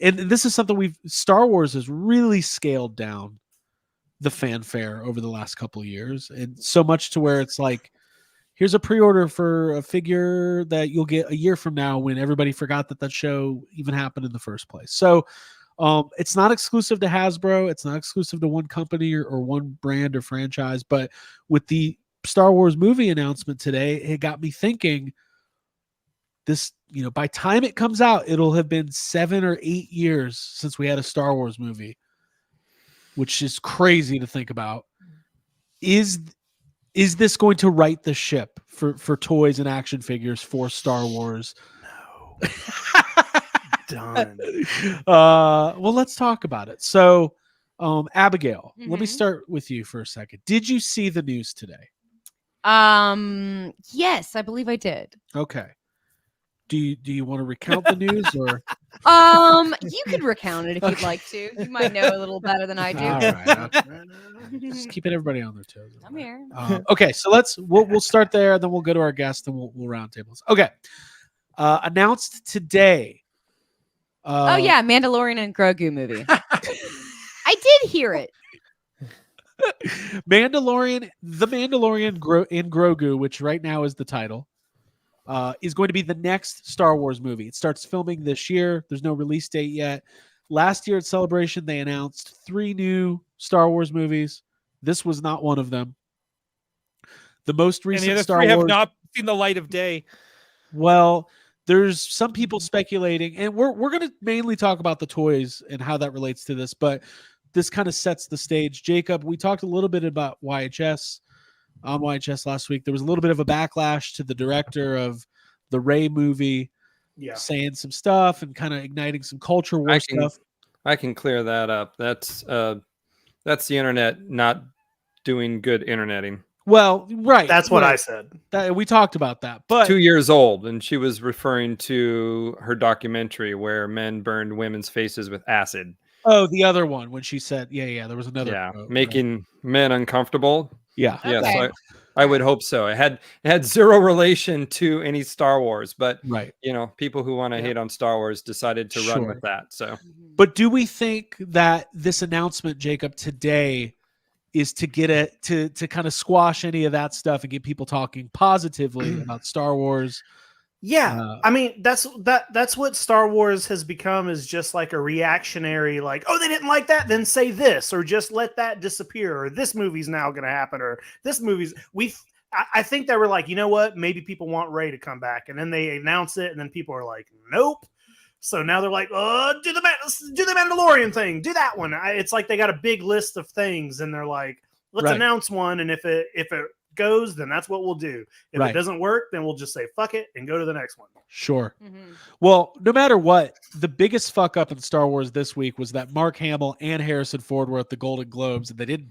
And this is something Star Wars has really scaled down the fanfare over the last couple of years, and so much to where it's like, here's a pre-order for a figure that you'll get a year from now when everybody forgot that show even happened in the first place. So it's not exclusive to Hasbro. It's not exclusive to one company or one brand or franchise. But with the Star Wars movie announcement today, it got me thinking, this, by time it comes out, it'll have been 7 or 8 years since we had a Star Wars movie, which is crazy to think about. Is this going to right the ship for toys and action figures for Star Wars? No. Done. Well, let's talk about it. So, Abigail, let me Mhm. start with you for a second. Did you see the news today? Yes, I believe I did. Okay. Do you want to recount the news or? You could recount it if you'd like to. You might know a little better than I do. All right. Okay. Just keeping everybody on their toes. I'm here. Okay, so we'll start there, then we'll go to our guest, and we'll round tables. Okay. Announced today. Oh yeah, Mandalorian and Grogu movie. I did hear it. The Mandalorian in Grogu, which right now is the title, is going to be the next Star Wars movie. It starts filming this year. There's no release date yet. Last year at Celebration, they announced 3 new Star Wars movies. This was not one of them. The most And recent the other Star three Wars have not seen the light of day. Well, there's some people speculating, and we're going to mainly talk about the toys and how that relates to this, but this kind of sets the stage. Jacob, we talked a little bit about YHS on YHS last week. There was a little bit of a backlash to the director of the Rey movie, Yeah. saying some stuff and kind of igniting some culture war stuff. I can clear that up. That's the internet not doing good interneting. Well, right. That's what I right. said. We talked about that, but 2 years old, and she was referring to her documentary where men burned women's faces with acid. oh, the other one when she said, yeah, there was another. Yeah, quote, making men uncomfortable. Yeah. Yes, Okay. I would hope so. It had zero relation to any Star Wars, but Right. people who want to Yep. hate on Star Wars decided to run Sure. with that. So But do we think that this announcement, Jacob, today is to get it to kind of squash any of that stuff and get people talking positively about Star Wars? Yeah, I mean that's what Star Wars has become, is just like a reactionary, like, oh, they didn't like that, then say this, or just let that disappear, or this movie's now going to happen, or this movie's I think they were like, you know what, maybe people want Rey to come back, and then they announce it, and then people are like, nope. So now they're like, do the Mandalorian thing, do that one. It's like they got a big list of things, and they're like, let's Right. announce one, and if it goes, then that's what we'll do. If Right. it doesn't work, then we'll just say fuck it and go to the next one. Sure. Mhm. Well, no matter what, the biggest fuck up in Star Wars this week was that Mark Hamill and Harrison Ford were at the Golden Globes and they didn't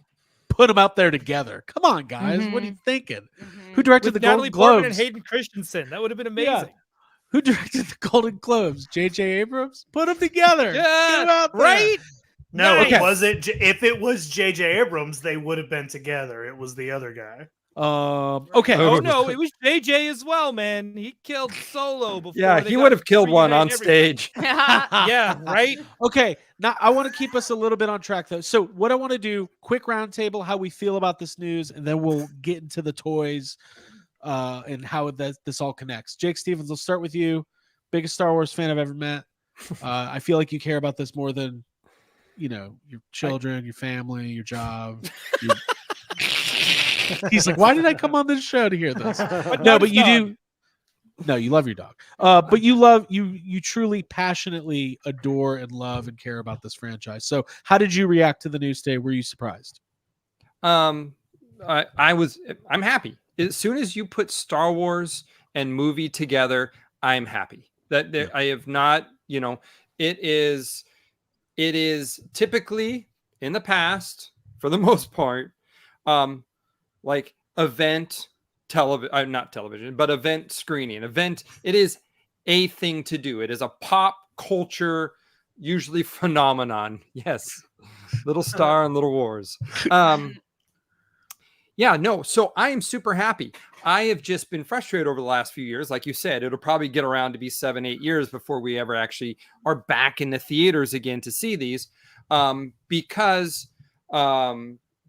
put them out there together. Come on, guys. What are you thinking? Mhm. Who directed With the Natalie Golden Portman Globes? and Hayden Christensen. That would have been Yeah. amazing. Who directed the Golden Globes? J.J. Abrams? Put them together. Get 'em Yeah, out there. right? No, Nice. it wasn't. If it was J.J. Abrams, they would have been together. It was the other guy. Okay. Oh no, it was JJ as well, man. He killed Solo before. yeah, they he got would have killed one on reunited everything. stage. Yeah, right. Okay, now I want to keep us a little bit on track though. So what I want to do, quick roundtable, how we feel about this news, and then we'll get into the toys and how this all connects. Jake Stevens, let's start with you. Biggest Star Wars fan I've ever met. I feel like you care about this more than your children, your family, your job. He's like, why did I come on this show to hear this? No, but you do. No, you love your dog. But you truly passionately adore and love and care about this franchise. So how did you react to the news today? Were you surprised? I'm happy. As soon as you put Star Wars and movie together, I'm happy. I have not, it is typically in the past, for the most part, like event television, not television, but event screening. It is a thing to do. It is a pop culture, usually phenomenon. Yes. Little Star and Little Wars. Yeah, no. So I am super happy. I have just been frustrated over the last few years. Like you said, it'll probably get around to be 7-8 years before we ever actually are back in the theaters again to see these. Because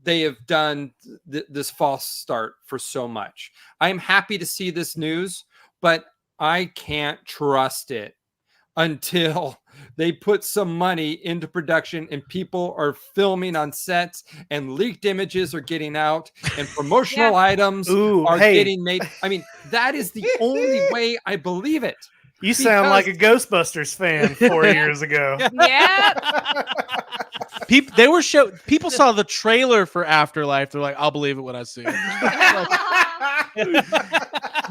they have done this false start for so much. I'm happy to see this news, but I can't trust it until they put some money into production and people are filming on sets and leaked images are getting out and promotional items Ooh, are hey. getting made. I mean, that is the only way I believe it. You sound like a Ghostbusters fan 4 years ago. Yeah. People saw the trailer for Afterlife. They're like, I'll believe it when I see it.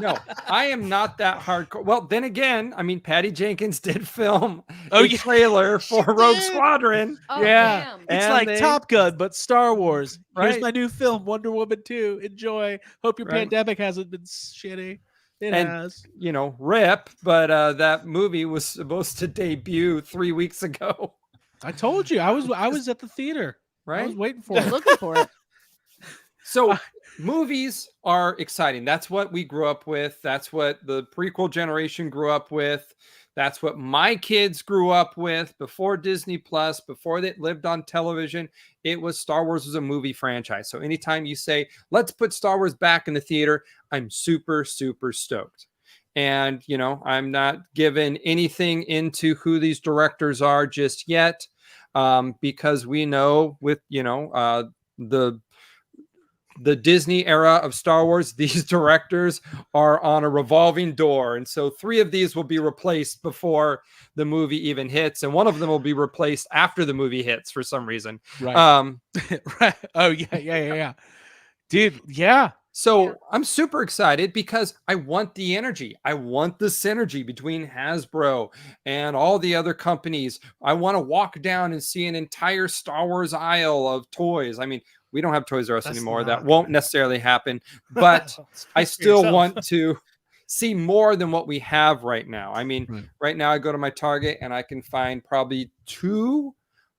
No, I am not that hardcore. Well, then again, I mean, Patty Jenkins did film Oh, a yeah. trailer for Rogue did. Squadron. Oh, Yeah. damn. It's And like they- Top Gun, but Star Wars. Here's Right. my new film, Wonder Woman 2. Enjoy. Hope your Right. pandemic hasn't been shitty. It And- has. You know, rip, but that movie was supposed to debut 3 weeks ago, I told you. I was at the theater. I right? was waiting for it. Looking for it. So movies are exciting. That's what we grew up with. That's what the prequel generation grew up with. That's what my kids grew up with before Disney Plus, before they lived on television. It was Star Wars was a movie franchise. So anytime you say, let's put Star Wars back in the theater, I'm super, super stoked. And, you know, I'm not giving anything into who these directors are just yet, because we know with, you know, the Disney era of Star Wars, these directors are on a revolving door. And so 3 of these will be replaced before the movie even hits. And one of them will be replaced after the movie hits for some reason. Right. Right. Oh, yeah. Dude, yeah. So I'm super excited because I want the energy. I want the synergy between Hasbro and all the other companies. I want to walk down and see an entire Star Wars aisle of toys. I mean, we don't have Toys R Us That's anymore. not That won't gonna necessarily happen, but Speak I for still yourself. want to see more than what we have right now. I mean, Right. right now I go to my Target and I can find probably 2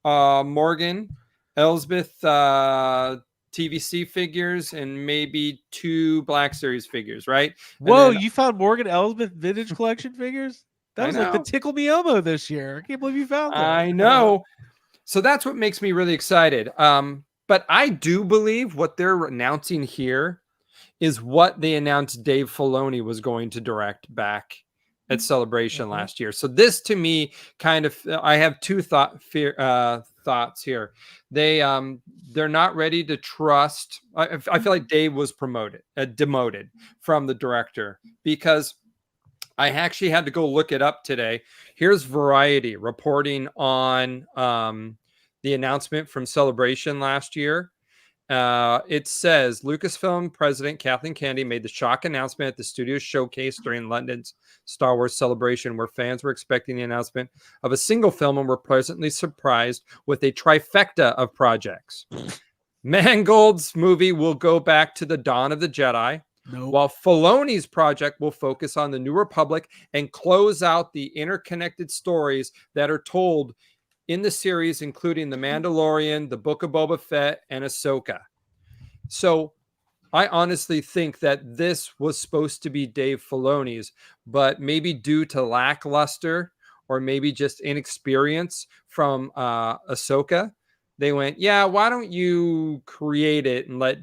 Morgan Elsbeth TVC figures and maybe 2 Black Series figures, right? And Whoa, then- you found Morgan Elsbeth vintage collection figures? That I was like the know. Tickle Me Elmo this year. I can't believe you found that. I know. So that's what makes me really excited. But I do believe what they're announcing here is what they announced Dave Filoni was going to direct back at Celebration last year. So this to me kind of, I have 2 thoughts here. They're not ready to trust. I feel like Dave was demoted from the director, because I actually had to go look it up today. Here's Variety reporting on the announcement from Celebration last year. It says Lucasfilm president Kathleen Kennedy made the shock announcement at the studio showcase during London's Star Wars Celebration, where fans were expecting the announcement of a single film and were pleasantly surprised with a trifecta of projects. Mangold's movie will go back to the Dawn of the Jedi, No. while Filoni's project will focus on the New Republic and close out the interconnected stories that are told in the series, including The Mandalorian, The Book of Boba Fett, and Ahsoka. So I honestly think that this was supposed to be Dave Filoni's, but maybe due to lackluster or maybe just inexperience from Ahsoka, they went, yeah, why don't you create it and let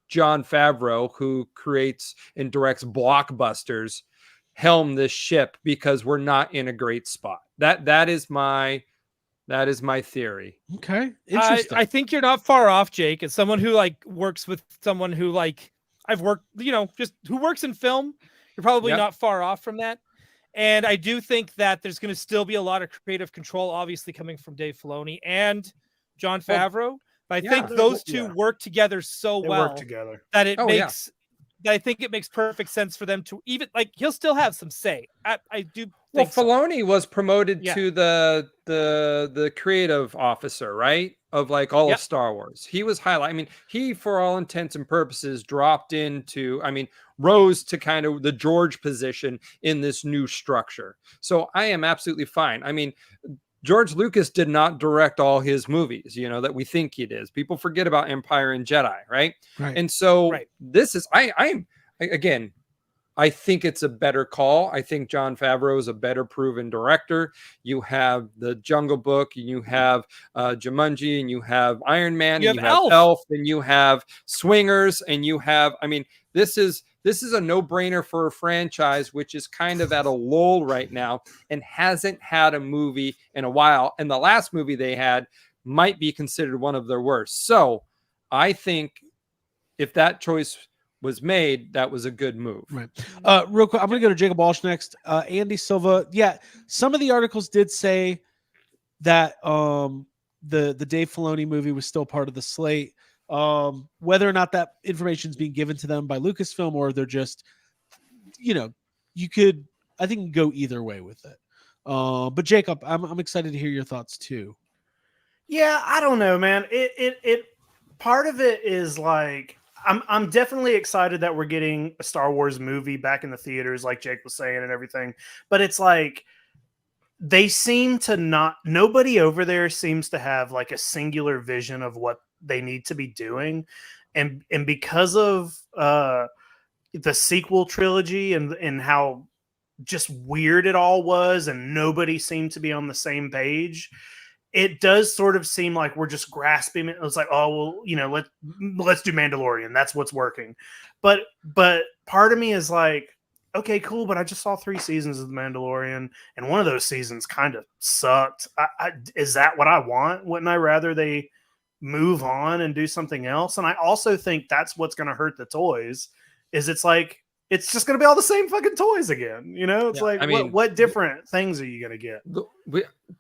Jon Favreau, who creates and directs blockbusters, helm this ship, because we're not in a great spot. That is my theory. Okay. Interesting. I think you're not far off, Jake. As someone who like works with someone who like I've worked, you know, just who works in film, you're probably Yep. not far off from that. And I do think that there's going to still be a lot of creative control, obviously coming from Dave Filoni and Jon Well, Favreau. But I yeah. think those 2 Yeah. work together so They well work together. that it Oh, yeah. makes that I think it makes perfect sense for them to even like he'll still have some say. I do Well, think so. Filoni was promoted Yeah. to the creative officer, right? Of like all Yep. of Star Wars. He was highlight. I mean, he, for all intents and purposes, dropped into, I mean, rose to kind of the George position in this new structure. So I am absolutely fine. I mean, George Lucas did not direct all his movies, you know, that we think he did. People forget about Empire and Jedi, right? Right. And so Right. this is, I'm again, I think it's a better call. I think Jon Favreau is a better proven director. You have the Jungle Book, and you have Jumanji, and you have Iron Man, You and have you have Elf. Elf, and you have Swingers, and you have. I mean, this is a no-brainer for a franchise which is kind of at a lull right now and hasn't had a movie in a while. And the last movie they had might be considered one of their worst. So I think if that choice was made, that was a good move. Right. Real quick, I'm going to go to Jacob Walsh next. Andy Silva. Yeah, some of the articles did say that the Dave Filoni movie was still part of the slate. Whether or not that information is being given to them by Lucasfilm, or they're just, you could, I think, go either way with it. But Jacob, I'm excited to hear your thoughts too. Yeah, I don't know, man. It part of it is like I'm definitely excited that we're getting a Star Wars movie back in the theaters, like Jake was saying and everything. But it's like they seem to not. Nobody over there seems to have like a singular vision of what they need to be doing, and because of the sequel trilogy and how just weird it all was, and nobody seemed to be on the same page. It does sort of seem like we're just grasping it. It's like, oh well, let's do Mandalorian. That's what's working. But part of me is like, okay, cool. But I just saw 3 seasons of The Mandalorian, and one of those seasons kind of sucked. Is that what I want? Wouldn't I rather they move on and do something else? And I also think that's what's going to hurt the toys. Is it's like it's just going to be all the same fucking toys again. It's Yeah, like, I mean, what different things are you going to get?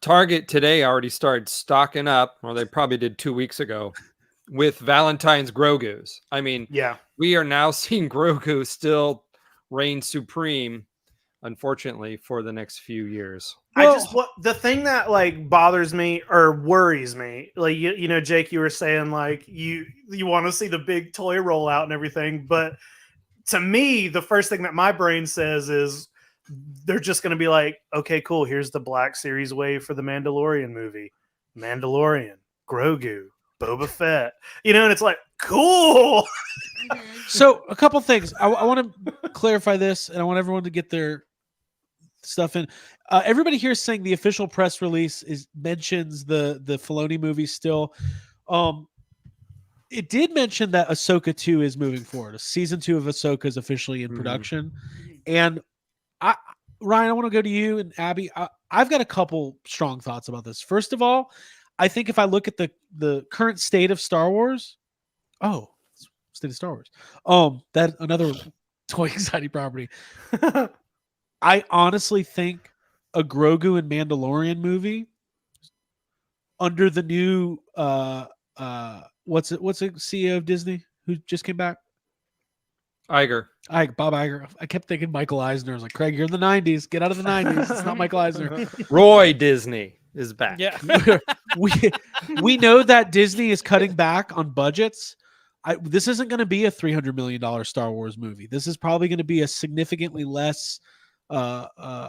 Target today already started stocking up, or they probably did 2 weeks ago, with Valentine's Grogu's. I mean, Yeah. we are now seeing Grogu still reign supreme, unfortunately, for the next few years. The thing that like bothers me or worries me, like Jake, you were saying like you want to see the big toy rollout and everything, but to me, the first thing that my brain says is they're just going to be like, okay, cool. Here's the Black Series wave for the Mandalorian movie. Mandalorian, Grogu, Boba Fett. And it's like, cool. So a couple things. I want to clarify this, and I want everyone to get their stuff in. Everybody here is saying the official press release mentions the Filoni movie still. It did mention that Ahsoka 2 is moving forward. Season 2 of Ahsoka is officially in production. And Ryan, I want to go to you and Abby. I've got a couple strong thoughts about this. First of all, I think if I look at the current state of Star Wars, state of Star Wars, that another toy anxiety property. I honestly think a Grogu and Mandalorian movie under the new what's it CEO of Disney who just came back? Bob Iger. I kept thinking Michael Eisner. I was like, Craig, you're in the 90s. Get out of the 90s. It's not Michael Eisner. Roy Disney is back. Yeah. we know that Disney is cutting back on budgets. This isn't going to be a $300 million Star Wars movie. This is probably going to be a significantly less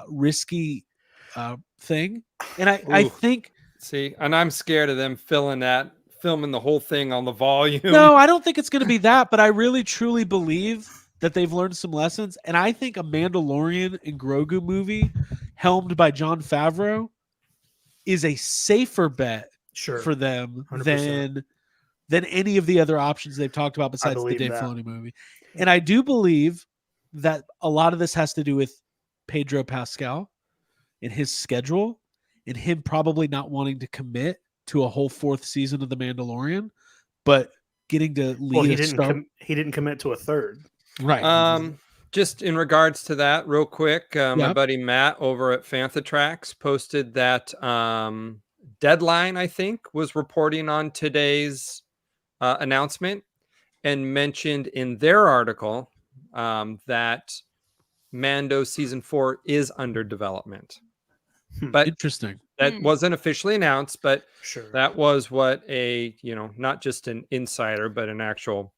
risky thing. And I think... See, and I'm scared of them filming the whole thing on the volume. No, I don't think it's going to be that, but I really truly believe that they've learned some lessons. And I think a Mandalorian and Grogu movie helmed by Jon Favreau is a safer bet for them 100%. than any of the other options they've talked about besides the Dave Filoni movie. And I do believe that a lot of this has to do with Pedro Pascal and his schedule and him probably not wanting to commit to a whole 4th season of The Mandalorian, but getting to lead he didn't commit to a 3rd. Right. Just in regards to that, real quick, my buddy Matt over at Fantatrax posted that Deadline, I think, was reporting on today's announcement and mentioned in their article that Mando season 4 is under development. But interesting. That wasn't officially announced, but sure, that was what not just an insider, but an actual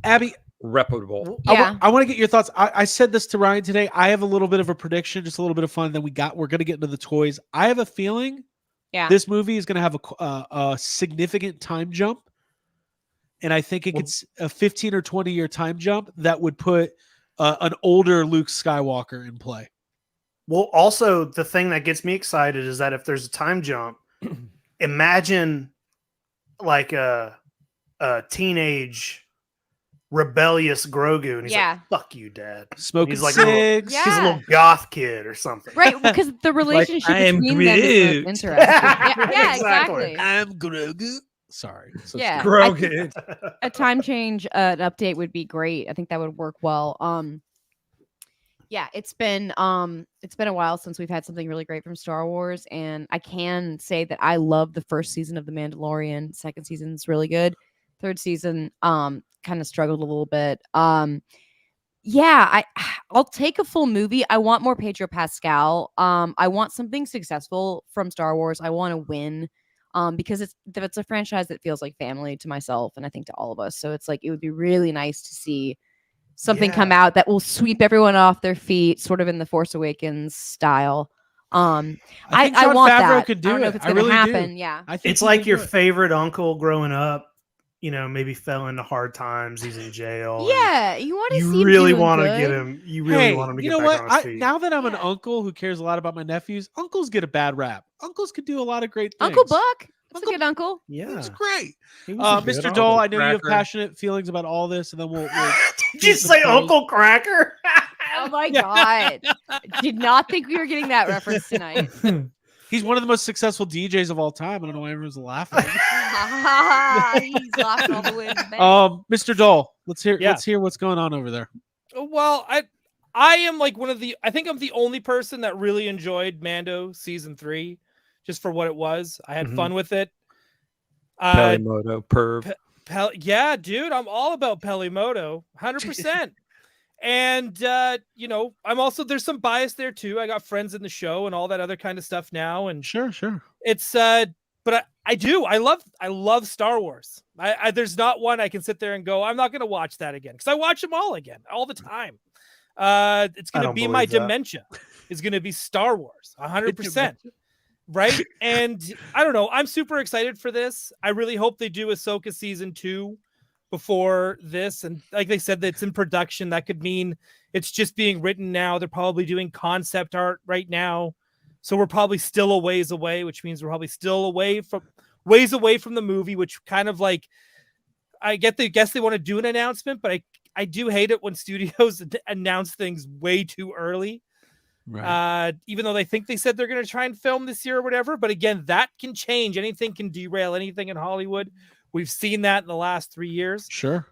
Abby reputable. Yeah. I want to get your thoughts. I said this to Ryan today. I have a little bit of a prediction, just a little bit of fun. Then we're going to get into the toys. I have a feeling this movie is going to have a significant time jump. And I think it's a 15 or 20 year time jump that would put an older Luke Skywalker in play. Well, also the thing that gets me excited is that if there's a time jump, imagine like a teenage rebellious Grogu, and he's Yeah. like, "Fuck you, Dad." Smoking He's like a little- cigs. Yeah. He's a little goth kid or something. Right, because the relationship I am between them is Groot. most interesting. Yeah, Exactly. exactly. I'm Grogu. Sorry. So Yeah. stupid. I think Grogu. a time change, an update would be great. I think that would work well. Yeah, it's been a while since we've had something really great from Star Wars, and I can say that I love the first season of The Mandalorian. Second season's really good. Third season kind of struggled a little bit. Yeah, I'll take a full movie. I want more Pedro Pascal. I want something successful from Star Wars. I want to win. Because it's a franchise that feels like family to myself, and I think to all of us. So it's like it would be really nice to see something come out that will sweep everyone off their feet, sort of in the Force Awakens style. I think I Jon want Favreau that. could do I don't know it. if it's I going to really do. happen. Yeah. I think It's he like can your do it. favorite uncle growing up, maybe fell into hard times. He's in jail. and Yeah, you want to see You really want to get him. You really want him to you get know back what? on his feet. Now that I'm an Yeah. uncle who cares a lot about my nephews, uncles get a bad rap. Uncles could do a lot of great things. Uncle Buck. That's Uncle- a good uncle. yeah. He's great. He was a good Mr. uncle. Dole, I know you have Cracker. passionate feelings about all this, and then we'll Did you some say pros. Uncle Cracker? Oh my god! Did not think we were getting that reference tonight. He's one of the most successful DJs of all time. I don't know why everyone's laughing. He's laughing all the way to the bank. Mr. Dole, let's hear Yeah. what's going on over there. Well, I am like I think I'm the only person that really enjoyed Mando season 3, just for what it was. I had Mhm. fun with it. Pelimoto perv. Yeah, dude, I'm all about Pelimoto, 100%. And I'm also, there's some bias there too. I got friends in the show and all that other kind of stuff now, and Sure. it's but I love Star Wars. There's not one I can sit there and go, I'm not going to watch that again, because I watch them all again all the time. It's going to don't be my believe that. dementia. It's going to be Star Wars 100%. Right. And I don't know. I'm super excited for this. I really hope they do Ahsoka season 2 before this. And like they said, that it's in production. That could mean it's just being written now. They're probably doing concept art right now. So we're probably still a ways away, which means we're probably still ways away from the movie, which kind of like, I guess they want to do an announcement, but I do hate it when studios announce things way too early. Right. Even though they said they're going to try and film this year or whatever. But again, that can change. Anything can derail anything in Hollywood. We've seen that in the last 3 years. Sure.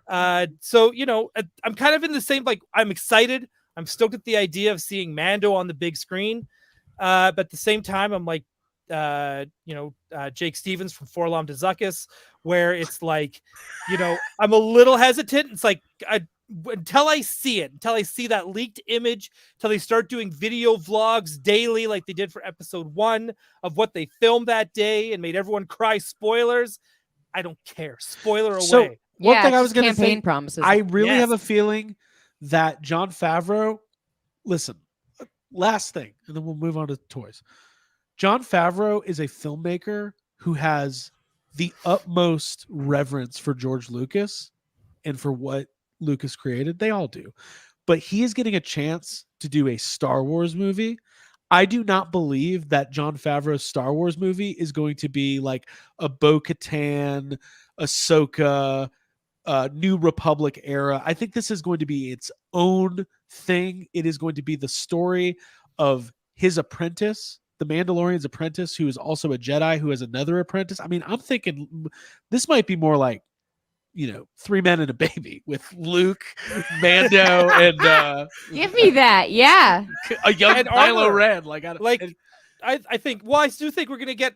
So, I'm kind of in the same, like, I'm excited. I'm stoked at the idea of seeing Mando on the big screen. But at the same time, I'm like, Jake Stevens from Forlom to Zuckus, where it's like, I'm a little hesitant. It's like, until I see that leaked image, until they start doing video vlogs daily, like they did for episode 1 of what they filmed that day and made everyone cry spoilers. I don't care. Spoiler away. So one Yeah, thing I it's was going to campaign say, promises. I really Yes. have a feeling that Jon Favreau. Listen, last thing, and then we'll move on to toys. Jon Favreau is a filmmaker who has the utmost reverence for George Lucas and for what Lucas created. They all do. But he is getting a chance to do a Star Wars movie. I do not believe that Jon Favreau's Star Wars movie is going to be like a Bo-Katan, Ahsoka, New Republic era. I think this is going to be its own thing. It is going to be the story of his apprentice, the Mandalorian's apprentice, who is also a Jedi, who has another apprentice. I mean, I'm thinking this might be more like, 3 Men and a Baby with Luke, Mando, and Give me that. Yeah. a young And Kylo armor. Ren. I think, well, I do think we're going to get,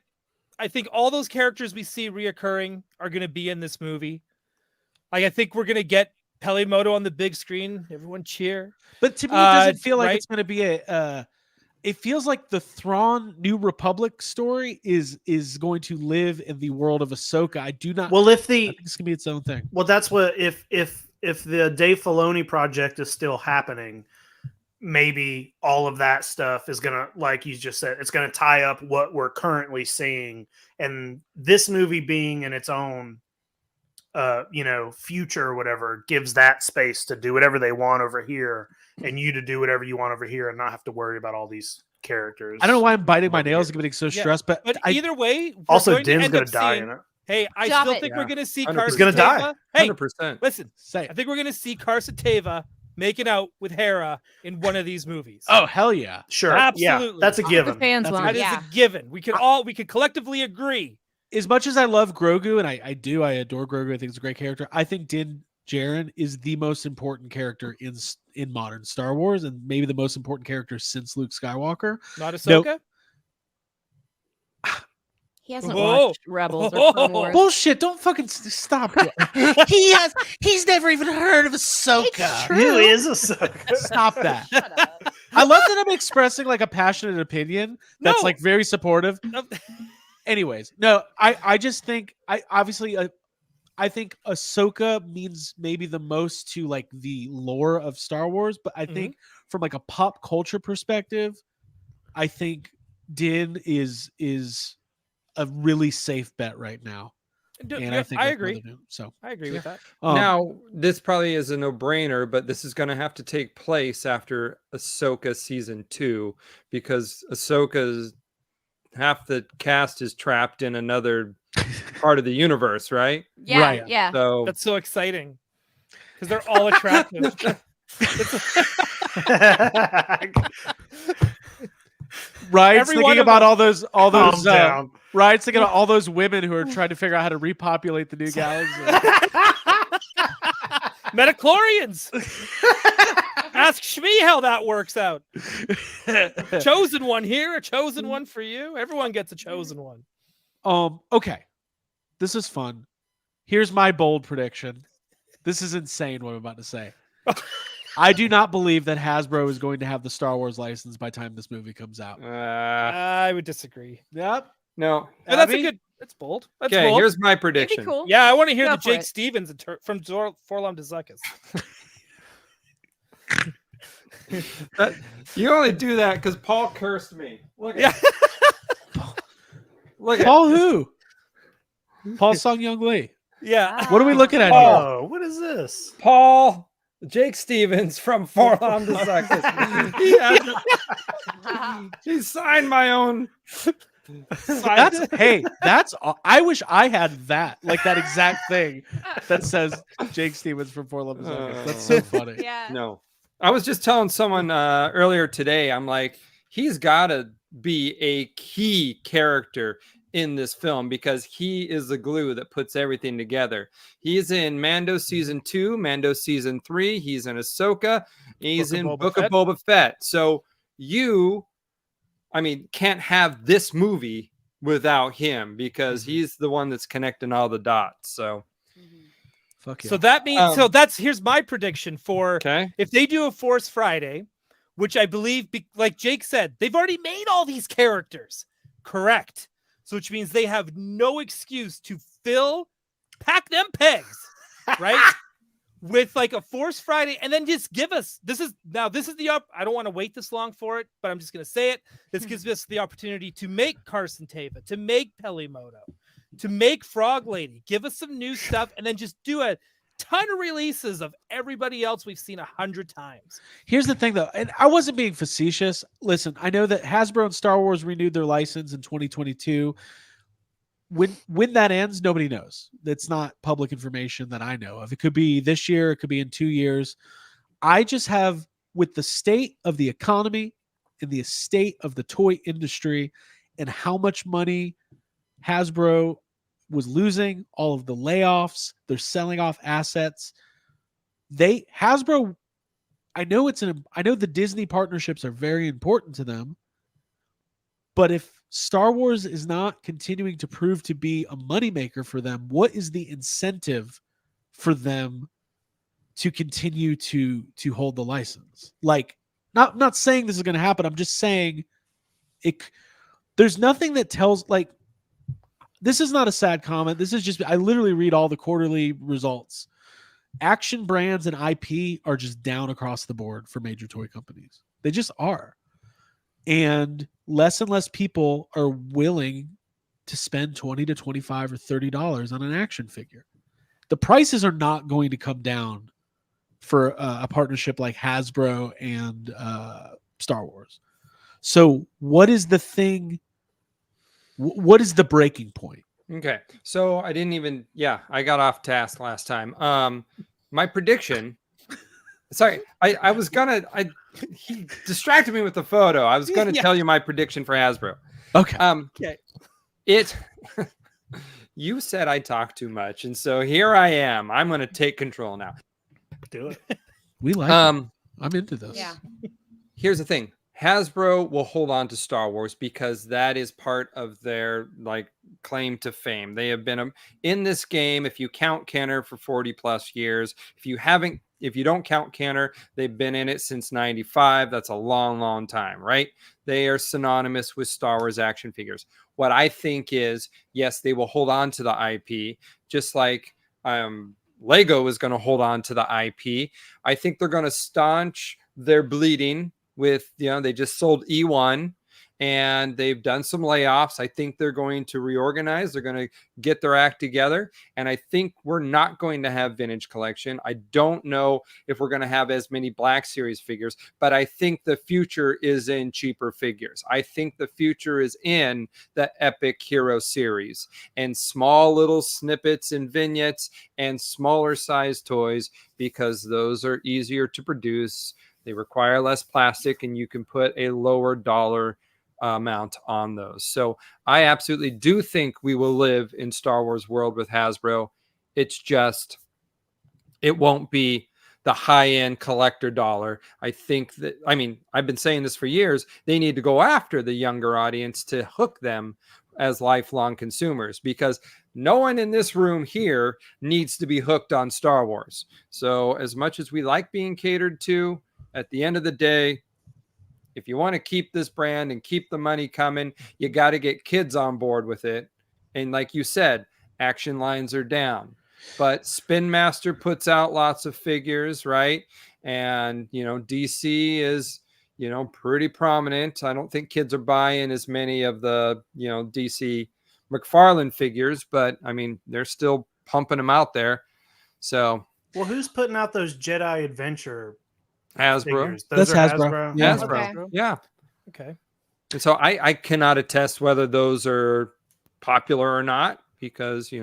I think all those characters we see reoccurring are going to be in this movie. Like, I think we're going to get Pelimoto on the big screen. Everyone cheer. But to me, it doesn't feel like right? it's going to be it feels like the Thrawn New Republic story is going to live in the world of Ahsoka. I do not. Well, I think it's gonna be its own thing. Well, that's what if the Dave Filoni project is still happening, maybe all of that stuff is gonna, like you just said, it's gonna tie up what we're currently seeing, and this movie being in its own future or whatever gives that space to do whatever they want over here, and you to do whatever you want over here, and not have to worry about all these characters. I don't know why I'm biting my over nails here. and getting so Yeah, stressed, but But I, either way, we're Also, going to Din's end gonna up die seeing- in it. Hey, I Stop still it. think Yeah. we're going to see 100%. Carson He's gonna die. Teva. Hey, 100%. listen, say, I think we're going to see Carson Teva making out with Hera in one of these movies. oh hell yeah, Sure, Absolutely. Yeah, that's a The given. fans That's want. that is Yeah. a given. We could collectively agree. as much as I love Grogu, and I adore Grogu, I think it's a great character. I think Din Djarin is the most important character in modern Star Wars, and maybe the most important character since Luke Skywalker. Not No. Ahsoka. He hasn't Whoa. watched Rebels or Clone Wars. Bullshit! Don't fucking stop. He's never even heard of Ahsoka. It's true. Who is Ahsoka? Stop that. Shut up. I love that I'm expressing like a passionate opinion that's No. like very supportive. No. Anyways, no, I just think I think Ahsoka means maybe the most to like the lore of Star Wars, but I think from like a pop culture perspective, I think Din is a really safe bet right now. And I think I that's agree. Brother Doom, so I agree with that. Now, this probably is a no-brainer, but this is going to have to take place after Ahsoka season 2 because Ahsoka's half the cast is trapped in another part of the universe, right? Yeah, Right. yeah. So That's so exciting because they're all attractive. Ryan's Every thinking one of about them- all Calm those down. Ryan's thinking about all those women who are trying to figure out how to repopulate the new galaxy. Metachlorians. Ask Shmi how that works out. Chosen one here, a chosen one for you. Everyone gets a chosen one. Okay. This is fun. Here's my bold prediction. This is insane what I'm about to say. I do not believe that Hasbro is going to have the Star Wars license by the time this movie comes out. I would disagree. Yep. no. But that's a Abby? good. That's bold. That's Okay, bold. here's my It'd be prediction. cool. Yeah, I want to hear Go the for Jake it. Stevens from Forlom to Zuckus. You only do that because Paul cursed me. Look Yeah. Look at Paul who? Paul Sung Young Lee. Yeah. What are we looking at here? Oh, what is this? Paul Jake Stevens from Forlom to Zuckus. He signed my own. I wish I had that, like that exact thing that says Jake Stevens from Four Love Seconds. That's so funny. Yeah. No, I was just telling someone earlier today. I'm like, he's got to be a key character in this film because he is the glue that puts everything together. He's in Mando season 2, Mando season 3. He's in Ahsoka. He's Book of in Boba Book Fett. of Boba Fett. So can't have this movie without him because he's the one that's connecting all the dots. So Fuck yeah. So that means here's my prediction for okay. if they do a Force Friday, which I believe, like Jake said, they've already made all these characters. Correct. So which means they have no excuse to pack them pegs, right? With like a Force Friday, and then just give us this is the I don't want to wait this long for it, but I'm just gonna say it. This gives us the opportunity to make Carson Teva, to make Pelimoto, to make Frog Lady, give us some new stuff, and then just do a ton of releases of everybody else we've seen 100 times. Here's the thing, though, and I wasn't being facetious. Listen, I know that Hasbro and Star Wars renewed their license in 2022. When that ends, nobody knows. That's not public information that I know of. It could be this year, it could be in 2 years. I just have, with the state of the economy and the state of the toy industry and how much money Hasbro was losing, all of the layoffs, they're selling off assets. Hasbro, I know the Disney partnerships are very important to them, but if Star Wars is not continuing to prove to be a moneymaker for them, what is the incentive for them to continue to hold the license? Like, not saying this is going to happen. I'm just saying there's nothing that tells, like, this is not a sad comment. This is just, I literally read all the quarterly results. Action brands and IP are just down across the board for major toy companies. They just are. And less people are willing to spend $20 to $25 or $30 on an action figure. the prices are not going to come down for a partnership like Hasbro and Star Wars. So what is the thing? What is the breaking point? Okay. So I didn't even, I got off task last time. My prediction, sorry, I was gonna, he distracted me with the photo. I was gonna Yeah. tell you my prediction for Hasbro. Okay. Okay. You said I talk too much. And so here I am. I'm going to take control now. Do it. We like it. I'm into this. Yeah. Here's the thing. Hasbro will hold on to Star Wars because that is part of their like claim to fame. They have been in this game. If you count Kenner for 40 plus years, if you don't count Kenner, they've been in it since 95. That's a long, long time, right? They are synonymous with Star Wars action figures. What I think is, yes, they will hold on to the IP, just like Lego is going to hold on to the IP. I think they're going to staunch their bleeding with, they just sold E1 and they've done some layoffs. I think they're going to reorganize. They're going to get their act together. And I think we're not going to have vintage collection. I don't know if we're going to have as many Black Series figures, but I think the future is in cheaper figures. I think the future is in the Epic Hero series and small little snippets and vignettes and smaller size toys, because those are easier to produce. They require less plastic and you can put a lower dollar amount on those. So I absolutely do think we will live in Star Wars world with Hasbro. It's just, it won't be the high-end collector dollar. I think that, I've been saying this for years, they need to go after the younger audience to hook them as lifelong consumers, because no one in this room here needs to be hooked on Star Wars. So as much as we like being catered to, at the end of the day, if you want to keep this brand and keep the money coming, you got to get kids on board with it. And like you said, action lines are down, but Spin Master puts out lots of figures, right? And, DC is, pretty prominent. I don't think kids are buying as many of the, DC McFarlane figures, but they're still pumping them out there. So, well, who's putting out those Jedi Adventure Hasbro? figures? Those That's are Hasbro. Yeah. Okay. Yeah. Okay. And so I cannot attest whether those are popular or not, because,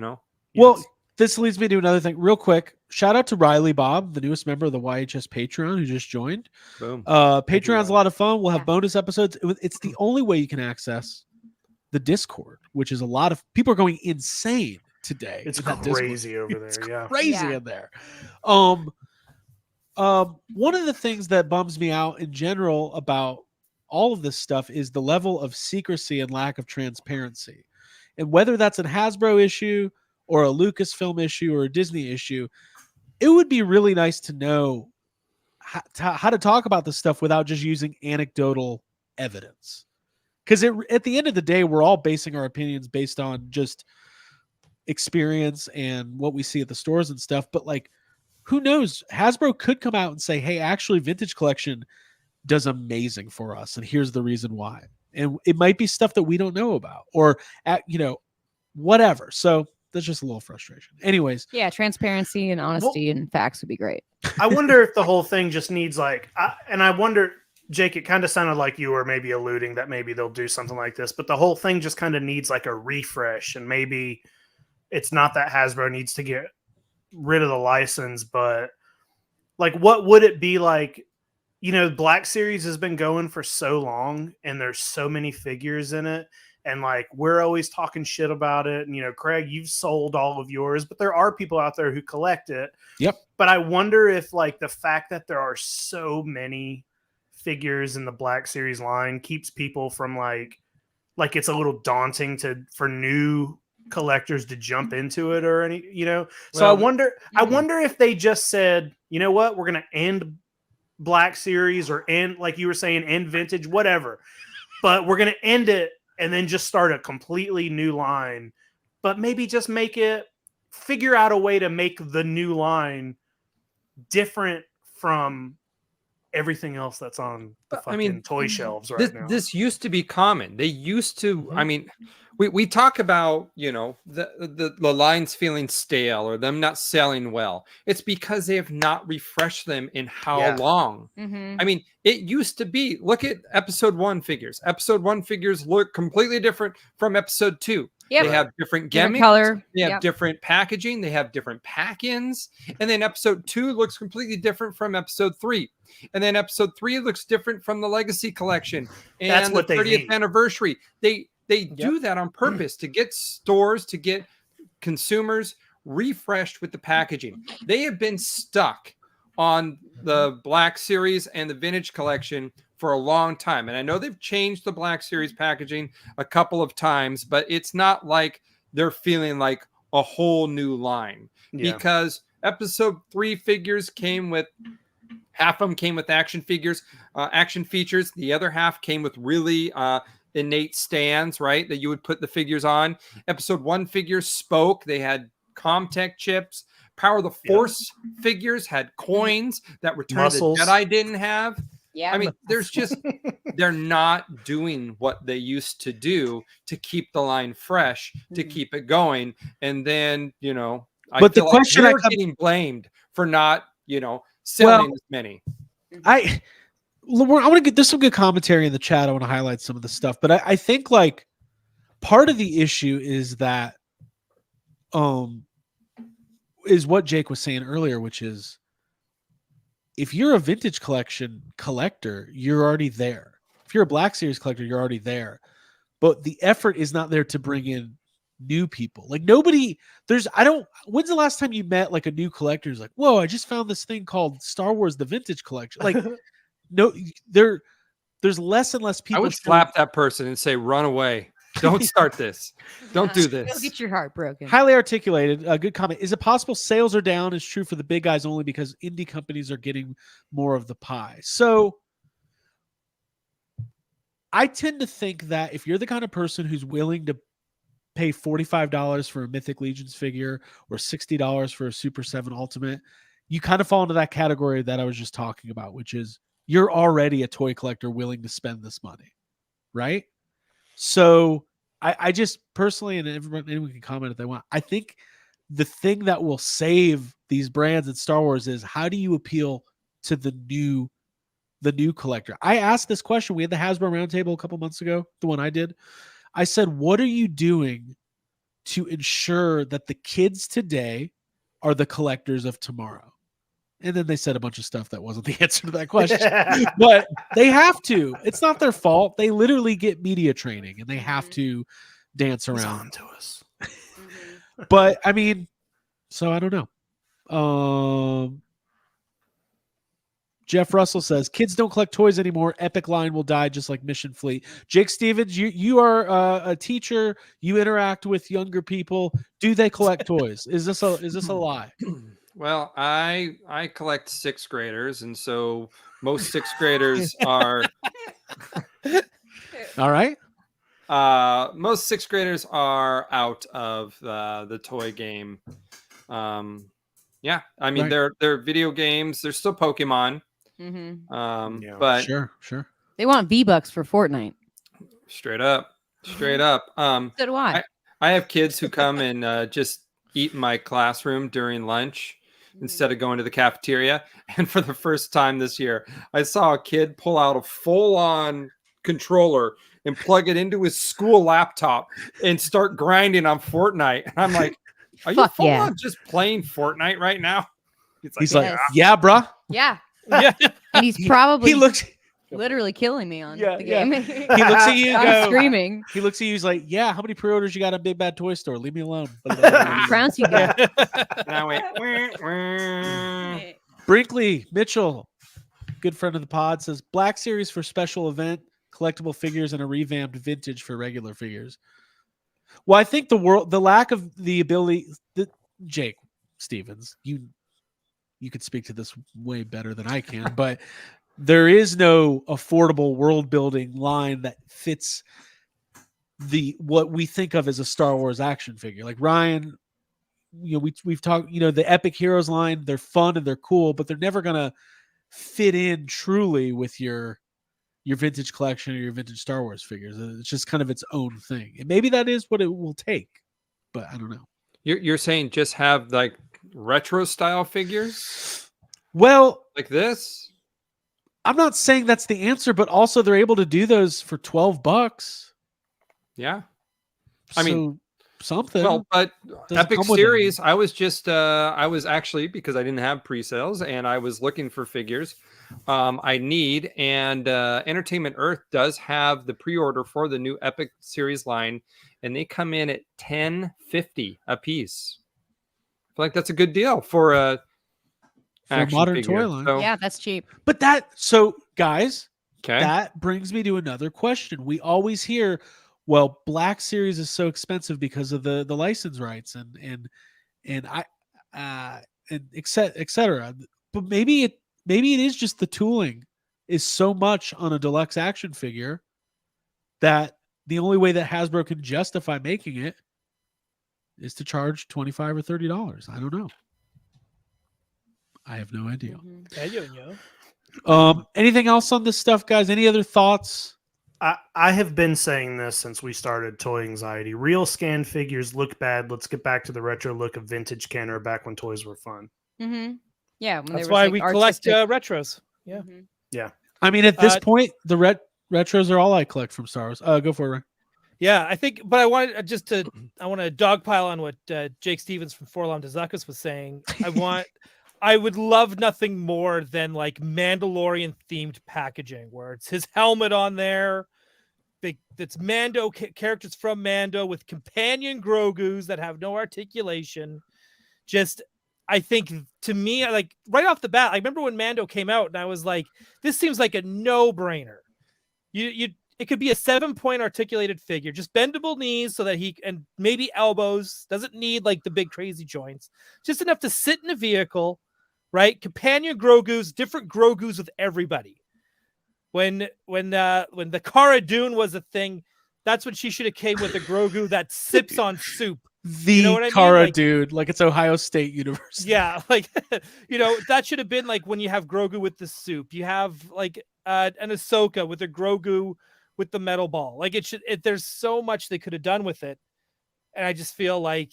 Well, this leads me to another thing real quick. Shout out to Riley Bob, the newest member of the YHS Patreon, who just joined. boom. Patreon's a lot of fun. We'll have Yeah. bonus episodes. It's the only way you can access the Discord, which is a lot of people are going insane today. It's in that Discord. crazy over there. It's Yeah. crazy Yeah. in there. One of the things that bums me out in general about all of this stuff is the level of secrecy and lack of transparency. And whether that's a Hasbro issue or a Lucasfilm issue or a Disney issue, it would be really nice to know how to talk about this stuff without just using anecdotal evidence. Because at the end of the day, we're all basing our opinions based on just experience and what we see at the stores and stuff. But like, who knows? Hasbro could come out and say, hey, actually, Vintage Collection does amazing for us. And here's the reason why. And it might be stuff that we don't know about or, whatever. So that's just a little frustration. Anyways. Yeah, transparency and honesty and facts would be great. I wonder if the whole thing just needs I wonder, Jake, it kind of sounded like you were maybe alluding that maybe they'll do something like this, but the whole thing just kind of needs like a refresh. And maybe it's not that Hasbro needs to get rid of the license, but like, what would it be like? Black Series has been going for so long and there's so many figures in it. And like, we're always talking shit about it. And, Craig, you've sold all of yours, but there are people out there who collect it. Yep. But I wonder if like the fact that there are so many figures in the Black Series line keeps people from like it's a little daunting for new collectors to jump into it or any, So I wonder if they just said, you know what, we're going to end Black Series or end, like you were saying, end vintage, whatever. But we're going to end it and then just start a completely new line. But maybe just figure out a way to make the new line different from everything else that's on the fucking toy shelves right now. This used to be common. They used to, we talk about, you know, the lines feeling stale or them not selling well. It's because they have not refreshed them in how Yeah. long. Mhm. I mean, it used to be, look at episode 1 figures. Episode 1 figures look completely different from episode 2. Yep. They have different Different gimmicks. color. They have Yep. different packaging. They have different pack-ins. And then episode 2 looks completely different from episode 3. And then episode 3 looks different from the Legacy Collection and That's what the they 30th need. anniversary. They do that on purpose to get stores, to get consumers refreshed with the packaging. They have been stuck on the Black Series and the Vintage Collection for a long time. And I know they've changed the Black Series packaging a couple of times, but it's not like they're feeling like a whole new line. Yeah. Because episode 3 figures came with, half of them came with action figures, action features. The other half came with really innate stands, right, that you would put the figures on. Episode 1 figures spoke. They had Comtech chips. Power of the Force figures had coins that Return Muscles. of the Jedi didn't have. Yeah. I mean, there's just, they're not doing what they used to do to keep the line fresh, to keep it going. And then, you know, I But the feel question like I we're come- getting blamed for not, you know, selling Well, as many. I want to get, there's some good commentary in the chat. I want to highlight some of the stuff, but I think like part of the issue is that, is what Jake was saying earlier, which is if you're a vintage collection collector, you're already there. If you're a Black Series collector, you're already there. But the effort is not there to bring in new people. Like nobody, when's the last time you met like a new collector who's like, whoa, I just found this thing called Star Wars, the Vintage Collection. Like, no, there's less and less people. I would slap that person and say, run away. Don't start this. Don't do Don't this. get your heart broken. Highly articulated. A good comment. Is it possible sales are down? Is true for the big guys only because indie companies are getting more of the pie. So I tend to think that if you're the kind of person who's willing to pay $45 for a Mythic Legions figure or $60 for a Super 7 Ultimate, you kind of fall into that category that I was just talking about, which is you're already a toy collector willing to spend this money, right? So I just personally, and anyone can comment if they want, I think the thing that will save these brands in Star Wars is how do you appeal to the new collector? I asked this question. We had the Hasbro Roundtable a couple months ago, the one I did. I said, what are you doing to ensure that the kids today are the collectors of tomorrow? And then they said a bunch of stuff that wasn't the answer to that question. But they have to. It's not their fault. They literally get media training and they have to dance He's around. on to us. But I mean, so I don't know. Jeff Russell says kids don't collect toys anymore. Epic line will die just like Mission Fleet. Jake Stevens, you are a teacher. You interact with younger people. Do they collect toys? Is this a lie? Well, I collect 6th graders, and so most 6th graders are All right. most 6th graders are out of the toy game. Yeah, I mean Right. they're video games. They're still Pokemon. Mm-hmm. Yeah. But Sure. They want V-Bucks for Fortnite. straight up. So do I. I have kids who come and just eat in my classroom during lunch instead of going to the cafeteria. And for the first time this year, I saw a kid pull out a full-on controller and plug it into his school laptop and start grinding on Fortnite. And I'm like, are you Fuck full yeah. on just playing Fortnite right now? He's Yes. like, yeah, bruh. Yeah. Yeah. And he's probably He looks literally killing me on Yeah, the yeah. game. he looks at you and I'm goes, screaming. he looks at you, he's like, yeah, how many pre-orders you got on Big Bad Toy Store? Leave me alone. Crowns you got. And I went, "Wah, wah." Brinkley Mitchell, good friend of the pod, says Black Series for special event, collectible figures, and a revamped vintage for regular figures. Well, I think the lack of the ability, Jake Stevens, you could speak to this way better than I can, but there is no affordable world building line that fits what we think of as a Star Wars action figure. Like Ryan, we've talked, the Epic Heroes line, they're fun and they're cool, but they're never gonna fit in truly with your your vintage collection or your vintage Star Wars figures. It's just kind of its own thing. And maybe that is what it will take, but I don't know. You're saying just have like retro style figures Well, like this? I'm not saying that's the answer, but also they're able to do those for $12. Yeah. I mean, something. well, but Doesn't Epic come with Series, I was just I was actually, because I didn't have pre-sales and I was looking for figures I need, and Entertainment Earth does have the pre-order for the new Epic Series line, and they come in at $10.50 a piece. I feel like that's a good deal for a action modern figure. toy line. So, Yeah, that's cheap. But guys, okay. that brings me to another question. We always hear, well, Black Series is so expensive because of the license rights and I and et cetera. But maybe it is just the tooling is so much on a deluxe action figure that the only way that Hasbro can justify making it is to charge $25 or $30. I don't know. I have no idea. Anything else on this stuff, guys? Any other thoughts? I have been saying this since we started Toy Anxiety. Real scan figures look bad. Let's get back to the retro look of vintage Kenner back when toys were fun. Mm-hmm. Yeah, when That's there was, why like, we artistic- collect retros. Yeah. Mhm. Yeah. I mean, at this Uh, point, the retros are all I collect from Star Wars. Go for it, Ryan. Yeah, I think, but I wanted I want to dogpile on what Jake Stevens from Forlom Dazakas was saying. I would love nothing more than like Mandalorian themed packaging, where it's his helmet on there. That's Mando characters from Mando with companion Grogus that have no articulation. Just, I think, to me, like right off the bat, I remember when Mando came out, and I was like, this seems like a no-brainer. It could be a 7-point articulated figure, just bendable knees so that and maybe elbows, doesn't need like the big crazy joints, just enough to sit in a vehicle, right? Companion Grogus, different Grogus with everybody. When the Cara Dune was a thing, that's when she should have came with a Grogu that sips on soup. The You know what I mean? Cara Like- dude, like it's Ohio State University. Yeah, like that should have been like when you have Grogu with the soup. You have like an Ahsoka with a Grogu with the metal ball. Like there's so much they could have done with it, and I just feel like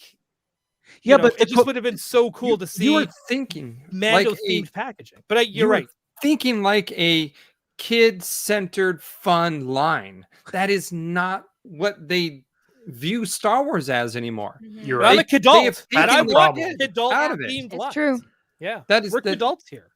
But it just would have been so cool to see. You were thinking Mando like themed packaging, but you're right. Thinking like a kid-centered, fun line. That is not what they view Star Wars as anymore. You're But I'm right. a kidult, They have and I taken want the kidult out of it. themed It's lines. true. Yeah, We're kidults here.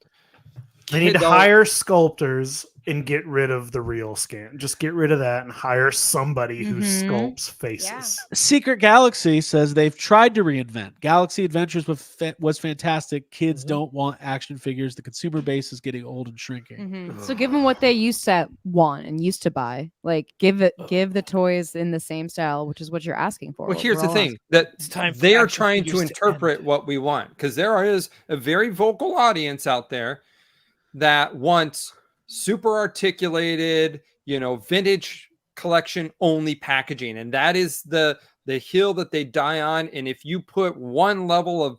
They need to Kidult. hire sculptors and get rid of the real scan. Just get rid of that and hire somebody who Mhm. sculpts faces. Secret Galaxy says they've tried to reinvent. Galaxy Adventures was fantastic. Kids Mhm. don't want action figures. The consumer base is getting old and shrinking. Mhm. So give them what they used to want and used to buy. Like give the toys in the same style, which is what you're asking for. Well, what here's we're the all thing asking. that It's time for they are action trying to figures to interpret end. what we want, because there is a very vocal audience out there that wants super articulated, vintage collection only packaging, and that is the hill that they die on. And if you put one level of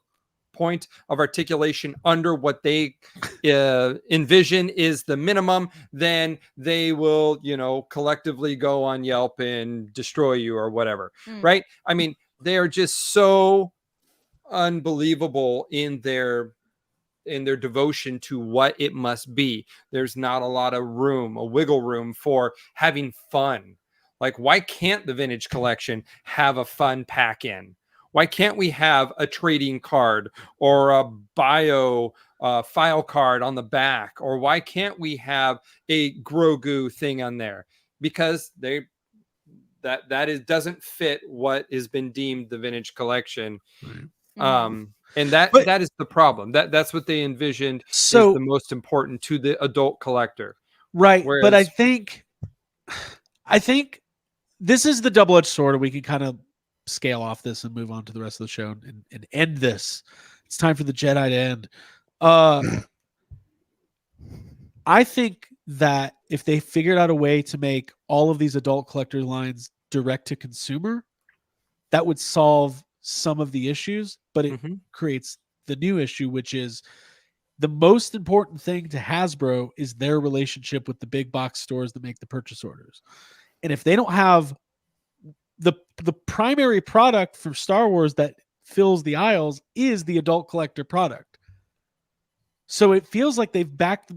point of articulation under what they envision is the minimum, then they will, collectively go on Yelp and destroy you or whatever. Right? I mean, they are just so unbelievable in their devotion to what it must be. There's not a lot of wiggle room for having fun. Like, why can't the vintage collection have a fun pack in? Why can't we have a trading card or a bio file card on the back? Or why can't we have a Grogu thing on there? Because doesn't fit what has been deemed the vintage collection. And that is the problem. That's what they envisioned is the most important to the adult collector. Right. Whereas, but I think this is the double-edged sword, and we can kind of scale off this and move on to the rest of the show and end this. It's time for the Jedi to end. I think that if they figured out a way to make all of these adult collector lines direct to consumer, that would solve some of the issues, but it creates the new issue, which is The most important thing to Hasbro is their relationship with the big box stores that make the purchase orders. And if they don't have the primary product for Star Wars that fills the aisles is the adult collector product. So it feels like they've backed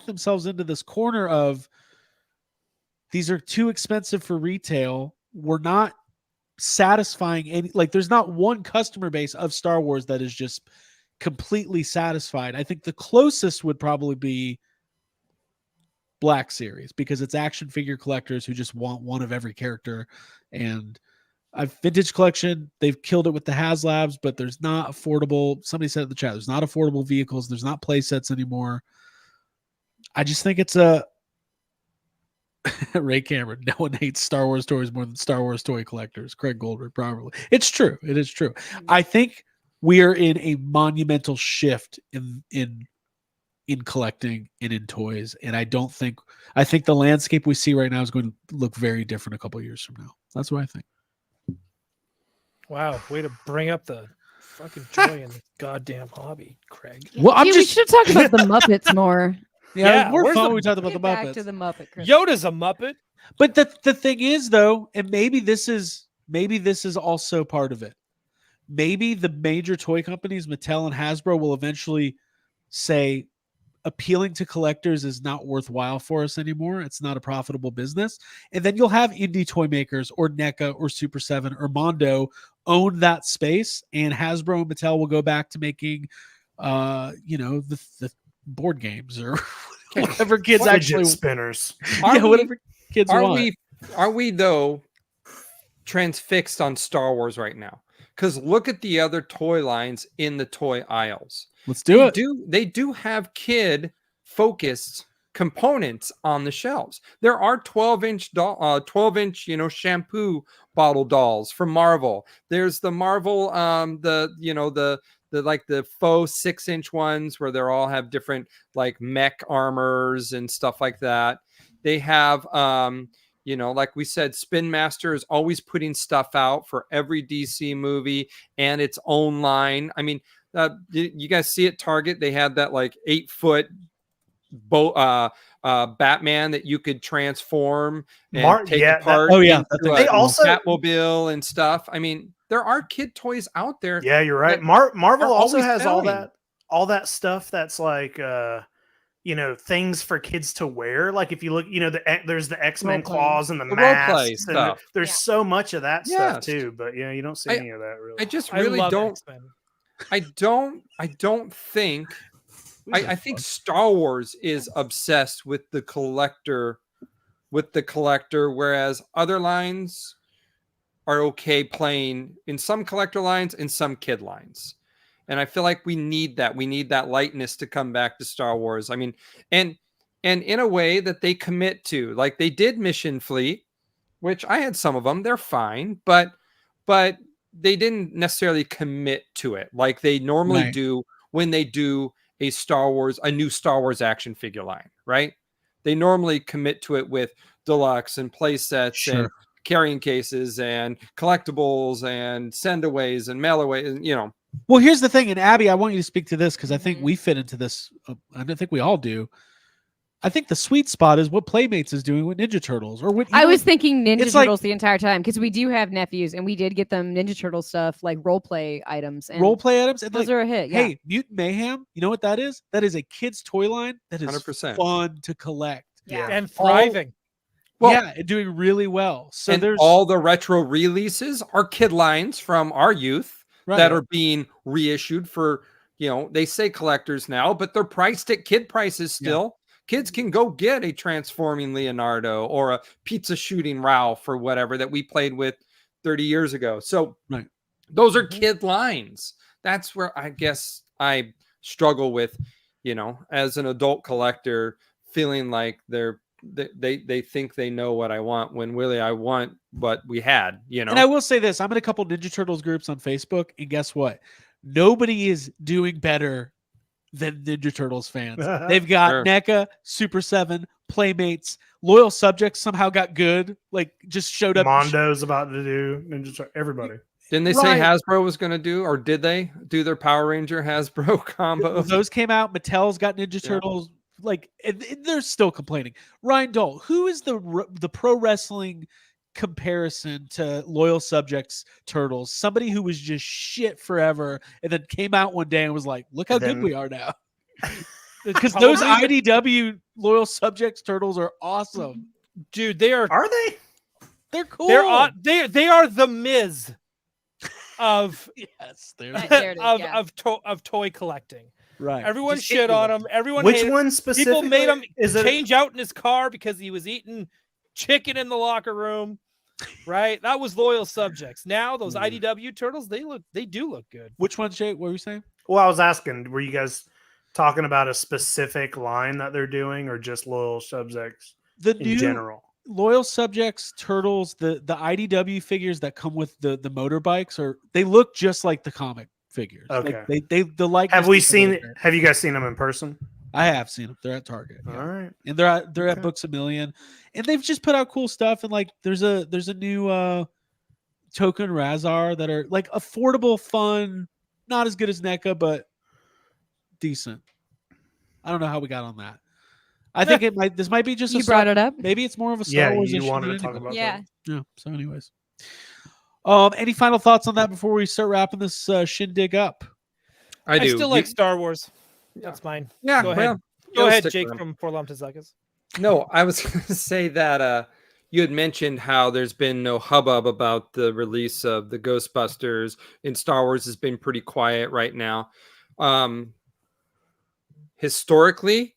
themselves into this corner of these are too expensive for retail. We're not satisfying any, like there's not one customer base of Star Wars that is just completely satisfied. I think the closest would probably be Black Series because it's action figure collectors who just want one of every character. And vintage collection, they've killed it with the HasLabs, but there's not affordable. Somebody said in the chat, there's not affordable vehicles. There's not play sets anymore. I just think it's a Ray Cameron. No one hates Star Wars toys more than Star Wars toy collectors. Craig Goldberg, probably. It's true. It is true. I think we are in a monumental shift in collecting and in toys. And I think the landscape we see right now is going to look very different a couple of years from now. That's what I think. Wow, way to bring up the fucking joy in the goddamn hobby, Craig. Well, I'm We just should talk about the Muppets more. yeah, we're where's fun. the- when we talked about the Get back Muppets. to the Muppet. Chris. Yoda's a Muppet. But the thing is, though, and maybe this is also part of it. Maybe the major toy companies, Mattel and Hasbro, will eventually say appealing to collectors is not worthwhile for us anymore. It's not a profitable business. And then you'll have indie toy makers or NECA or Super 7 or Mondo own that space, and Hasbro and Mattel will go back to making the board games or whatever kids Fidget actually spinners. whatever kids Are want. we though transfixed on Star Wars right now? Because look at the other toy lines in the toy aisles. Let's do it. They do have kid focused components on the shelves. There are 12-inch shampoo bottle dolls from Marvel. There's the Marvel the faux 6-inch ones where they all have different like mech armors and stuff like that. They have like we said, Spin Master is always putting stuff out for every DC movie and its own line. I mean, you guys see at Target, they had that like 8-foot Batman that you could transform and take apart. They also Batmobile and stuff. I mean, there are kid toys out there. Yeah, you're right. Marvel also has selling. all that stuff that's like things for kids to wear. Like if you look, there's the X-Men claws and the masks. And stuff. There's so much of that stuff Yes. too. But you don't see any of that really. I just really love don't. X-Men. I don't think. I think Star Wars is obsessed with the collector, whereas other lines are okay playing in some collector lines and some kid lines. And I feel like we need that. We need that lightness to come back to Star Wars. I mean, and in a way that they commit to, like they did Mission Fleet, which I had some of them. They're fine, but they didn't necessarily commit to it like they normally do when they do a new Star Wars action figure line, right? They normally commit to it with deluxe and play sets and carrying cases and collectibles and sendaways and mailaways, and Well, here's the thing, and Abby, I want you to speak to this because I think we fit into this. I don't think we all do. I think the sweet spot is what Playmates is doing with Ninja Turtles, or what I was thinking Ninja it's like- Turtles the entire time because we do have nephews and we did get them Ninja Turtle stuff like role play items. And role play items. And those are a hit. Yeah. Hey, Mutant Mayhem, you know what that is? That is a kid's toy line that is 100%. fun to collect. Yeah. And thriving. And doing really well. So and there's all the retro releases are kid lines from our youth that are being reissued for, they say collectors now, but they're priced at kid prices still. Kids can go get a transforming Leonardo or a pizza shooting Ralph or whatever that we played with 30 years ago. So those are kid lines. That's where I guess I struggle with, as an adult collector, feeling like they think they know what I want when really I want what we had, And I will say this, I'm in a couple Ninja Turtles groups on Facebook, and guess what? Nobody is doing better than Ninja Turtles fans. They've got NECA, Super 7, Playmates, Loyal Subjects somehow got good, like just showed up. Mondo's about to do Ninja Turtles. Everybody. Didn't they say Hasbro was going to do, or did they do their Power Ranger Hasbro combo? Those came out. Mattel's got Ninja Turtles. Like they're still complaining. Ryan Dole, who is the pro wrestling comparison to Loyal Subjects Turtles? Somebody who was just shit forever and then came out one day and was like, "Look how good we are now." Because those IDW Loyal Subjects Turtles are awesome, dude. They are. Are they? They're cool. They are the Miz of yes, of toy collecting. Right. Everyone shit on him. Everyone. Which one specifically? People made him change out in his car because he was eating chicken in the locker room. Right. That was Loyal Subjects. Now those IDW Turtles, they do look good. Which one, Jake? What were you saying? Well, I was asking, were you guys talking about a specific line that they're doing, or just Loyal Subjects in general? Loyal Subjects Turtles, the IDW figures that come with the motorbikes they look just like the comic figures. Okay. Like Have we seen? Have you guys seen them in person? I have seen them. They're at Target. All right, and they're at Books A Million, and they've just put out cool stuff. And like, there's a new Token Razar that are like affordable, fun, not as good as NECA, but decent. I don't know how we got on that. I think this might be just you brought it up. Maybe it's more of a Star Wars you issue wanted than to talk anything. about Yeah. that. Yeah. So, anyways, any final thoughts on that before we start wrapping this shindig up? I do. I still like Star Wars. That's mine. Yeah. Go ahead. Go ahead, Jake from Forlom to Zuckus. No, I was going to say that you had mentioned how there's been no hubbub about the release of the Ghostbusters, and Star Wars has been pretty quiet right now. Historically,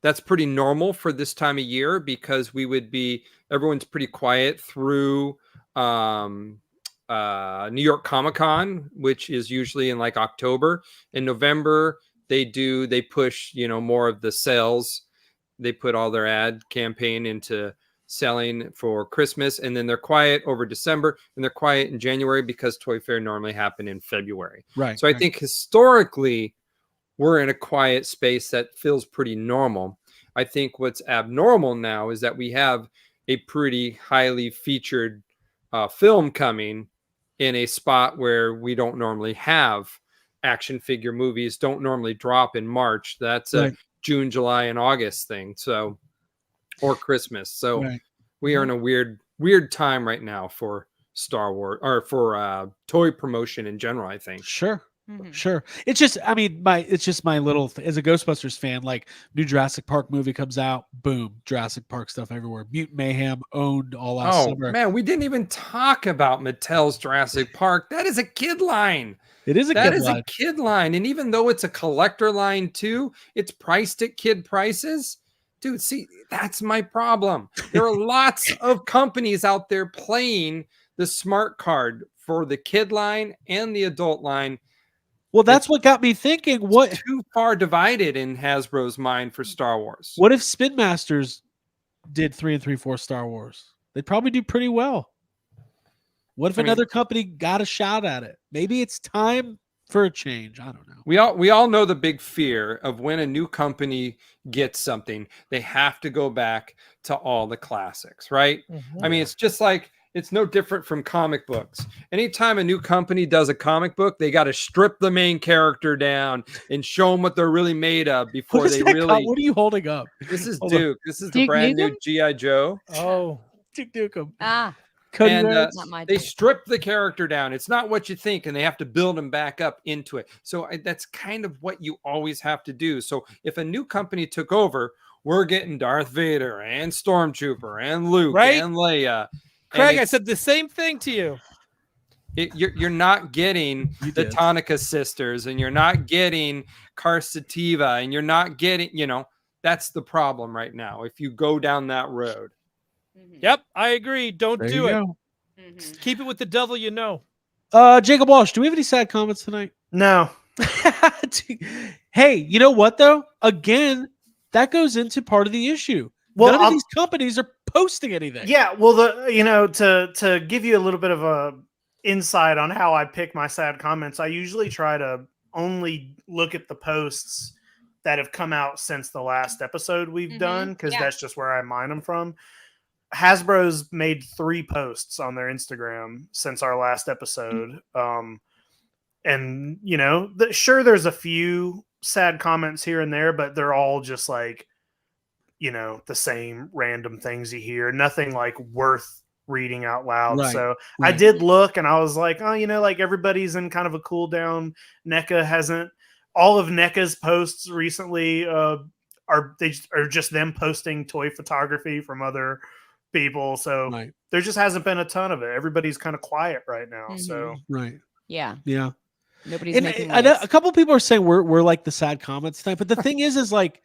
that's pretty normal for this time of year because everyone's pretty quiet through New York Comic-Con, which is usually in like October. In November, they push, more of the sales. They put all their ad campaign into selling for Christmas, and then they're quiet over December, and they're quiet in January because Toy Fair normally happen in February. Right. So I think historically we're in a quiet space that feels pretty normal. I think what's abnormal now is that we have a pretty highly featured film coming in a spot where we don't normally have action figure movies, don't normally drop in March. That's a June, July, and August thing. So, or Christmas. So we are in a weird time right now for Star Wars, or for toy promotion in general, I think. Sure. Sure. It's just, my little, as a Ghostbusters fan, like new Jurassic Park movie comes out, boom, Jurassic Park stuff everywhere. Mutant Mayhem owned all last summer. Man, we didn't even talk about Mattel's Jurassic Park. That is a kid line. It is a kid line. And even though it's a collector line too, it's priced at kid prices. Dude, see, that's my problem. There are lots of companies out there playing the smart card for the kid line and the adult line. Well, that's what got me thinking. What too far divided in Hasbro's mind for Star Wars? What if Spin Masters did 3 and 3/4 Star Wars? They'd probably do pretty well. What if another company got a shot at it? Maybe it's time for a change. I don't know. We all know the big fear of when a new company gets something, they have to go back to all the classics, right? Mm-hmm. I mean, it's just like, it's no different from comic books. Anytime a new company does a comic book, they got to strip the main character down and show them what they're really made of before they really. What are you holding up? This is Duke. This is the brand new G.I. Joe. Oh, Duke Nukem. And they strip the character down. It's not what you think, and they have to build them back up into it. So that's kind of what you always have to do. So if a new company took over, we're getting Darth Vader and Stormtrooper and Luke and Leia. Craig, I said the same thing to you. You're not getting the Tonica sisters, and you're not getting Carsativa, and you're not getting, that's the problem right now. If you go down that road. Yep, I agree. Don't do it. Mm-hmm. Keep it with the devil, Jacob Walsh, do we have any sad comments tonight? No. Hey, you know what though? Again, that goes into part of the issue. Well, none of these companies are posting anything. Yeah, well, to give you a little bit of a insight on how I pick my sad comments, I usually try to only look at the posts that have come out since the last episode we've done, because that's just where I mine them from. Hasbro's made 3 posts on their Instagram since our last episode. And you know, sure, there's a few sad comments here and there, but they're all just like, you know, the same random things you hear. Nothing like worth reading out loud. Right, So I right. did look, and I was like, oh, you know, like everybody's in kind of a cool down. NECA hasn't. All of NECA's posts recently are just them posting toy photography from other people. So Right. there just hasn't been a ton of it. Everybody's kind of quiet right now. Mhm. So Right. Yeah. Yeah. Nobody's And making I know waves. a couple people are saying we're like the sad comments tonight, but the thing is like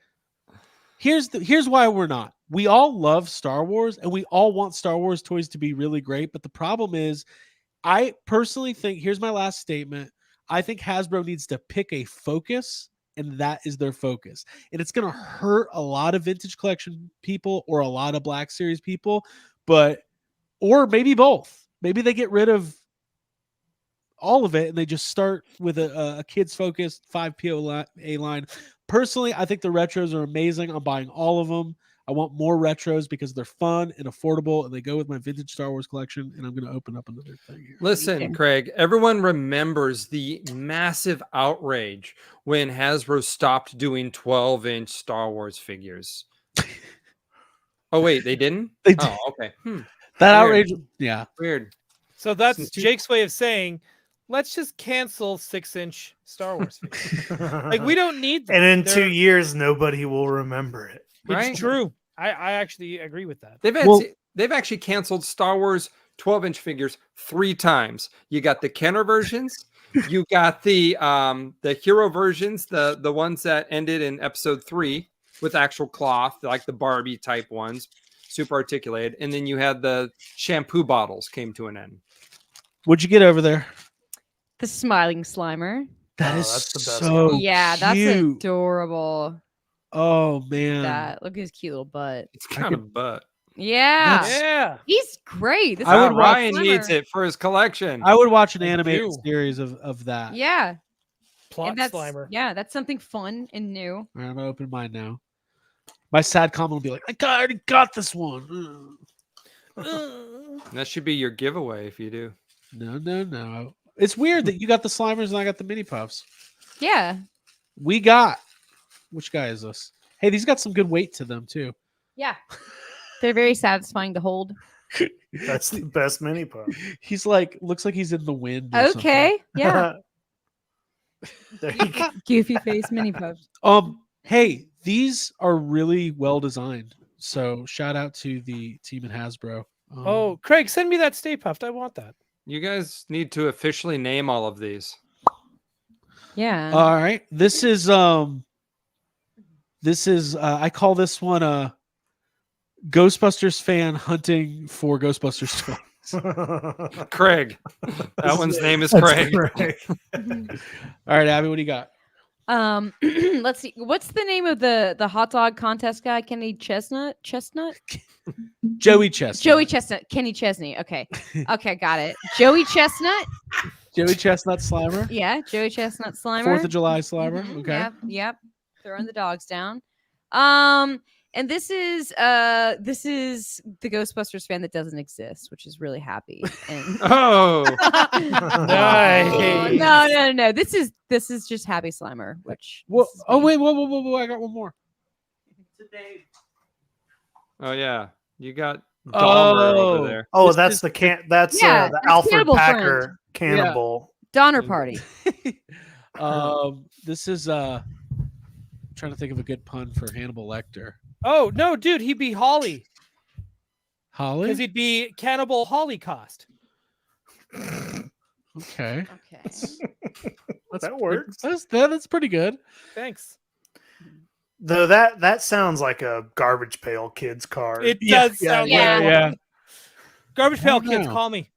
here's why we're not. We all love Star Wars and we all want Star Wars toys to be really great, but the problem is I personally think here's my last statement. I think Hasbro needs to pick a focus and that is their focus. And it's going to hurt a lot of vintage collection people or a lot of Black Series people, or maybe both. Maybe they get rid of all of it and they just start with a kids focused 5 POA line. Personally, I think the retros are amazing. I'm buying all of them. I want more retros because they're fun and affordable and they go with my vintage Star Wars collection. And I'm going to open up another thing here. Listen, Craig, everyone remembers the massive outrage when Hasbro stopped doing 12-inch Star Wars figures. Oh, wait, they didn't? They did. Oh, okay. That Weird. outrage. Yeah. Weird. So that's Since two- Jake's way of saying, let's just cancel 6-inch Star Wars figures. Like we don't need them. and in They're- 2 years, nobody will remember it. Right? It's true. I actually agree with that. They've actually canceled Star Wars 12-inch figures 3 times. You got the Kenner versions, you got the hero versions, the ones that ended in episode 3 with actual cloth, like the Barbie type ones, super articulated, and then you had the shampoo bottles came to an end. What'd you get over there? The smiling Slimer. That Oh, is that's the best so one. Yeah, that's cute. adorable. Oh man. Look at his cute little butt. It's kind of butt. Yeah. That's- Yeah. He's great. This I is would a watch- Ryan Slimer. needs it for his collection. I would watch an I animated do. series of that. Yeah. Plot And that's, Slimer. yeah, that's something fun and new. All right, I'm gonna open mine now. My sad comment will be like, I already got this one. That should be your giveaway if you do. No. It's weird that you got the Slimers and I got the mini puffs. Yeah. We got which guy is this? Hey, these got some good weight to them too. Yeah. They're very satisfying to hold. That's the best mini puff. He's like looks like he's in the wind. or something. Okay. Yeah. There you go. Goofy face mini puffs. Hey, these are really well designed. So shout out to the team at Hasbro. Oh, Craig, send me that Stay Puft. I want that. You guys need to officially name all of these. Yeah. All right. This is I call this one a Ghostbusters fan hunting for Ghostbusters toys. Craig. That one's name is That's Craig. correct. All right, Abby, what do you got? Let's see. What's the name of the hot dog contest guy? Kenny Chestnut? Joey Chestnut. Joey Chestnut. Kenny Chesney. Okay. Okay, got it. Joey Chestnut. Joey Chestnut Slimer. Yeah, Joey Chestnut Slimer. 4th of July Slimer. Mhm, Okay. Yep. Throwing the dogs down. And this is the Ghostbusters fan that doesn't exist, which is really happy. And Oh, Nice. no. This is just Happy Slimer, which Well, this is oh me. wait, whoa! I got one more. oh yeah. You got Dahmer over there. Oh, This that's is- the that's Yeah, the that's Alfred Cannibal Packer Friend. cannibal. Donner Party. This is trying to think of a good pun for Hannibal Lecter. Oh no, dude, he'd be Holly Holly. because he'd be Cannibal Holocaust. Okay. Okay. That works. That's pretty good. Thanks. Though that sounds like a Garbage Pail Kids card. It Yeah, does sound yeah. like Yeah. Garbage Pail I Kids, know. call me.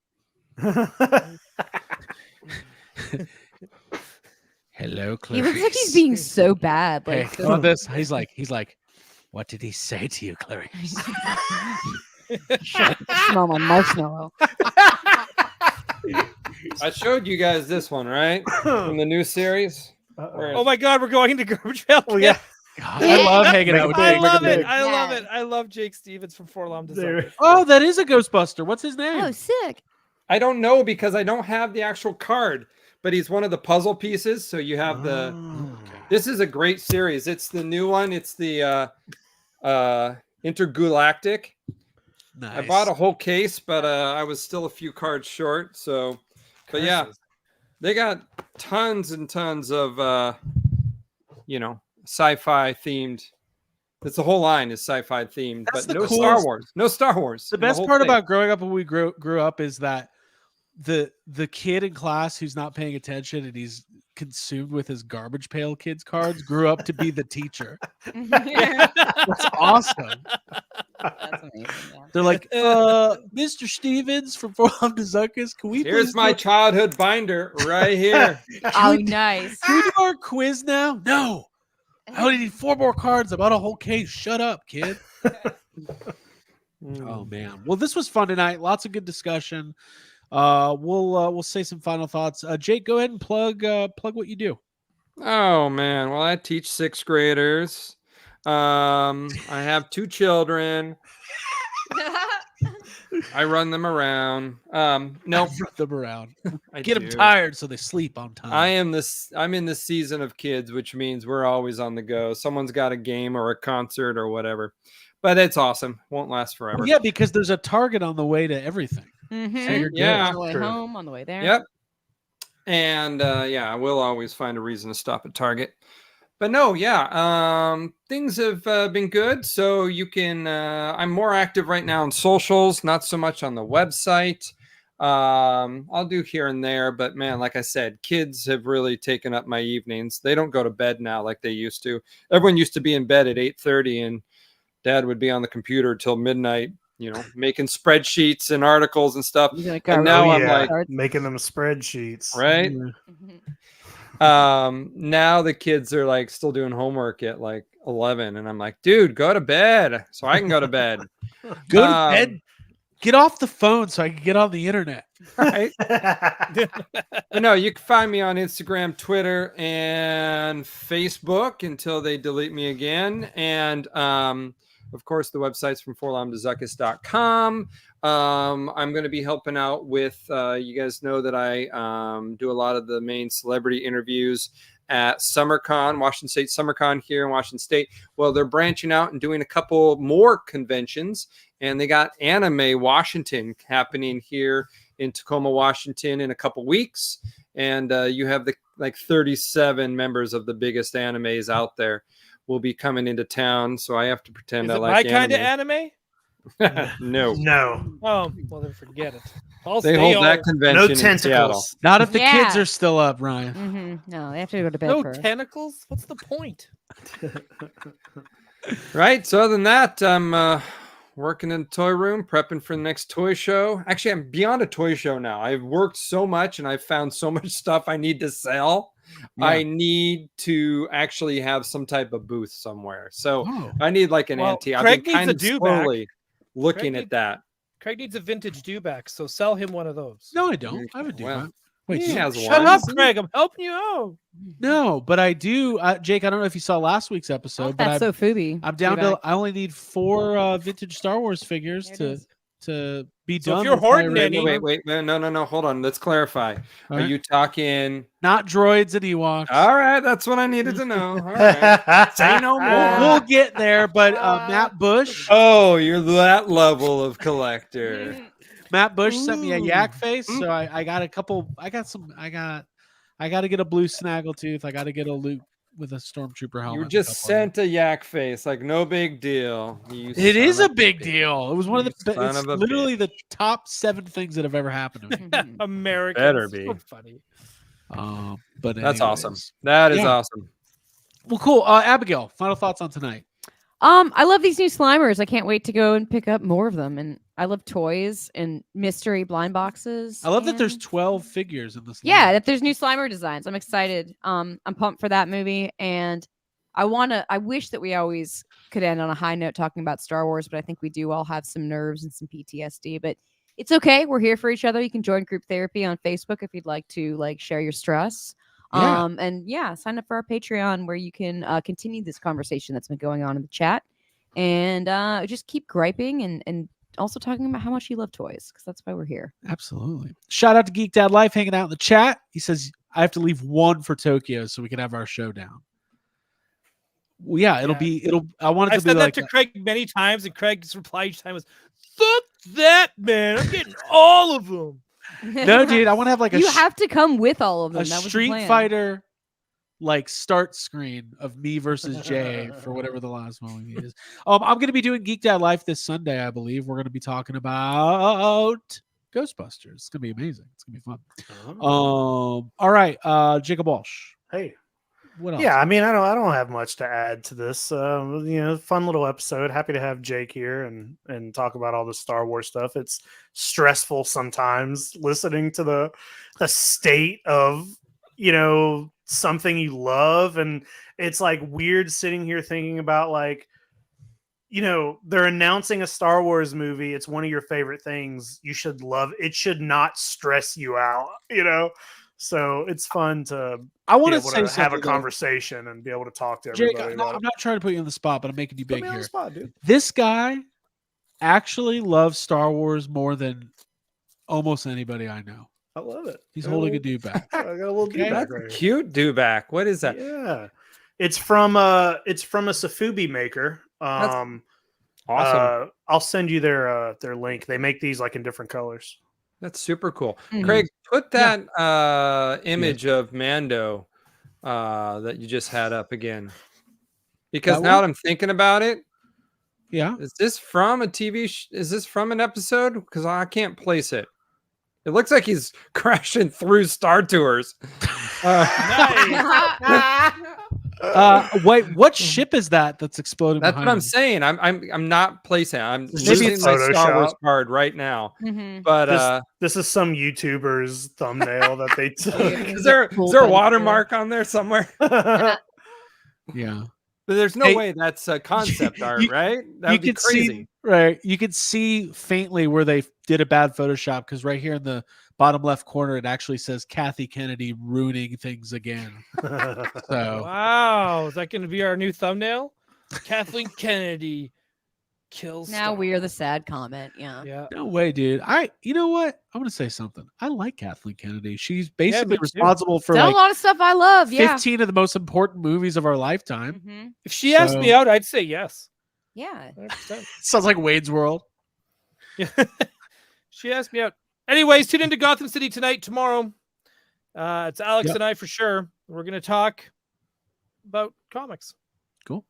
Hello, He Clarice. looks like he's being so bad. Hey, Like how about this? He's like, what did he say to you, Clarice? smell my marshmallow. I showed you guys this one, right? From the new series. Uh-oh. Where Oh my God, we're going to Garbage Pail Kids. Well, yeah. God, I love hanging Make out it with big, I Jake. make it love it. big. I love Yes. it. I love Jake Stevens from Forlom There. Design. Oh, that is a Ghostbuster. What's his name? Oh, sick. I don't know because I don't have the actual card, but he's one of the puzzle pieces. So you have the. Oh, okay. This is a great series. It's the new one. It's the Intergalactic. Nice. I bought a whole case, but I was still a few cards short. So, but yeah, Curses. they got tons and tons of sci-fi themed. It's the whole line is sci-fi themed, That's but the no Star coolest- Wars. No Star Wars. The in best whole part thing. about growing up when we grew up is that the kid in class who's not paying attention and he's consumed with his garbage pail kids cards grew up to be the teacher. That's awesome. That's amazing. Yeah. They're like, Mr. Stevens from Forlom Dezuckus, can we Here's please my do- childhood binder right here. Oh, nice. can we do our quiz now? No. I only need 4 more cards. I bought a whole case. Shut up, kid. Oh man. Well, this was fun tonight. Lots of good discussion. We'll say some final thoughts. Jake, go ahead and plug what you do. Oh man, well I teach 6th graders. I have 2 children. I run them around. No, Run them around. I Get them do. tired so they sleep on time. I'm in the season of kids, which means we're always on the go. Someone's got a game or a concert or whatever. But it's awesome. Won't last forever. Well, yeah, because there's a target on the way to everything. Mhm. So you're good. Yeah. On the way True. home, on the way there. Yep. And yeah, we'll always find a reason to stop at Target. But no, yeah, things have been good. So you can, I'm more active right now on socials, not so much on the website. I'll do here and there, but man, like I said, kids have really taken up my evenings. They don't go to bed now like they used to. Everyone used to be in bed at 8:30 and Dad would be on the computer till midnight, making spreadsheets and articles and stuff. You're like, And "All now right." I'm like, making them spreadsheets. right? Mhm. Now the kids are like still doing homework at like 11 and I'm like, dude, go to bed so I can go to bed. Go to Um, bed. Get off the phone so I can get on the internet. Right? But no, you can find me on Instagram, Twitter, and Facebook until they delete me again. And of course, the website's from forlomdezuckus.com. I'm going to be helping out with, you guys know that I do a lot of the main celebrity interviews at SummerCon, Washington State SummerCon here in Washington State. Well, they're branching out and doing a couple more conventions, and they got Anime Washington happening here in Tacoma, Washington in a couple weeks. And you have the 37 members of the biggest animes out there will be coming into town. So I have to pretend Is I it like my kind of anime. anime? No. No. Oh, well then forget it. I'll They stay hold home. that convention No in Seattle. tentacles. Not if the kids Yeah. are still up, Ryan. Mhm. No, they have to go to bed No first. tentacles? What's the point? Right. So other than that, I'm working in the toy room, prepping for the next toy show. Actually, I'm beyond a toy show now. I've worked so much and I've found so much stuff I need to sell. Yeah. I need to actually have some type of booth somewhere. So Oh. I need like an Well, antique. I've Craig been needs kind a of dewback. slowly looking Craig at that. Craig needs a vintage dewback, so sell him one of those. No, I don't. I would do Well, that. Wait, he do- has Shut one. up, Craig. I'm helping you out. no, but I do. Jake, I don't know if you saw last week's Oh, episode, but that's so Fubi. I'm down to. Feedback. I only need 4 vintage Star Wars figures There it to is. be So done. if you're with my hoarding regular- any- Wait. No. Hold on. Let's clarify. All Are right. you talking? Not droids and Ewoks. All right. That's what I needed to know. All right. Say no more. We'll get there, but Matt Bush. Oh, you're that level of collector. Matt Bush sent me a Ooh. yak face, so I got a couple. I got to get a blue snaggletooth. I got to get a loot with a stormtrooper helmet. You and just stuff like that. sent a yak face, like no big deal. You It is son a of big deal. It was one of You the. son It's of a literally the top 7 things that have ever happened to me. Mhm. Americans. Better be. So funny. But That's awesome. anyways. That is Yeah. awesome. Well, cool. Abigail, final thoughts on tonight. I love these new Slimers. I can't wait to go and pick up more of them. And I love toys and mystery blind boxes. I love that there's and- 12 figures in this. yeah, line. that there's new Slimer designs. I'm excited. I'm pumped for that movie, and I wish that we always could end on a high note talking about Star Wars, but I think we do all have some nerves and some PTSD. But it's okay. We're here for each other. You can join group therapy on Facebook if you'd like to share your stress. Yeah. And yeah, sign up for our Patreon where you can continue this conversation that's been going on in the chat, and just keep griping and also talking about how much you love toys, because that's why we're here. Absolutely. Shout out to Geek Dad Life hanging out in the chat. He says I have to leave one for Tokyo so we can have our showdown. Well, yeah, I want it I've to be said like that to Craig many times, and Craig's reply each time was, "Fuck that, man! I'm getting all of them." no, dude. I want to have like You have to come with all of them. a That was the Street plan. Fighter like start screen of me versus Jay for whatever the last one we is. I'm going to be doing Geek Dad Life this Sunday, I believe. We're going to be talking about Ghostbusters. It's going to be amazing. It's going to be fun. All right, Jacob Walsh. Hey. What else? Yeah, I mean, I don't have much to add to this. Fun little episode. Happy to have Jake here and talk about all the Star Wars stuff. It's stressful sometimes listening to the state of something you love, and it's like weird sitting here thinking about like, they're announcing a Star Wars movie. It's one of your favorite things. You should love it. Should not stress you out. So it's fun to have a conversation and be able to talk to everybody. Jake, I'm not trying to put you on the spot, but I'm making you big here. Spot, dude. This guy actually loves Star Wars more than almost anybody I know. I love it. He's holding a dude back. I got a little dude back right here. Cute dewback. What is that? Yeah, it's from a Safubi maker. Awesome. I'll send you their link. They make these like in different colors. That's super cool. Mhm. Craig, put that image of Mando that you just had up again. Because That now one? that I'm thinking about it, Yeah. is this from a TV? Is this from an episode? Because I can't place it. It looks like he's crashing through Star Tours. Wait, what ship is that's exploding? That's what behind I'm him? saying. I'm not placing. I'm Maybe using it's my Star Wars Photoshop. card right now. Mhm. But This is some YouTuber's thumbnail that they took. is there a Cool watermark on there somewhere? Yeah. But there's no Hey, way that's concept art, you- right? That You would be could crazy. see right. You could see faintly where they did a bad Photoshop because right here in the bottom left corner it actually says Kathy Kennedy ruining things again. So Wow, is that going to be our new thumbnail? Kathleen Kennedy kills. Now Star we're the Wars. sad comment. Yeah. Yeah. no way, dude. You know what? I'm gonna say something. I like Kathleen Kennedy. She's basically me too. responsible for Done like a lot of stuff I love. Yeah. 15 of the most important movies of our lifetime. Mhm. If she asked me So- out, I'd say yes. Yeah. 100%. Sounds like Wade's World. Yeah. She asked me out. Anyways, tune into Gotham City tonight, tomorrow. It's Alex Yep. and I for sure. We're going to talk about comics. Cool.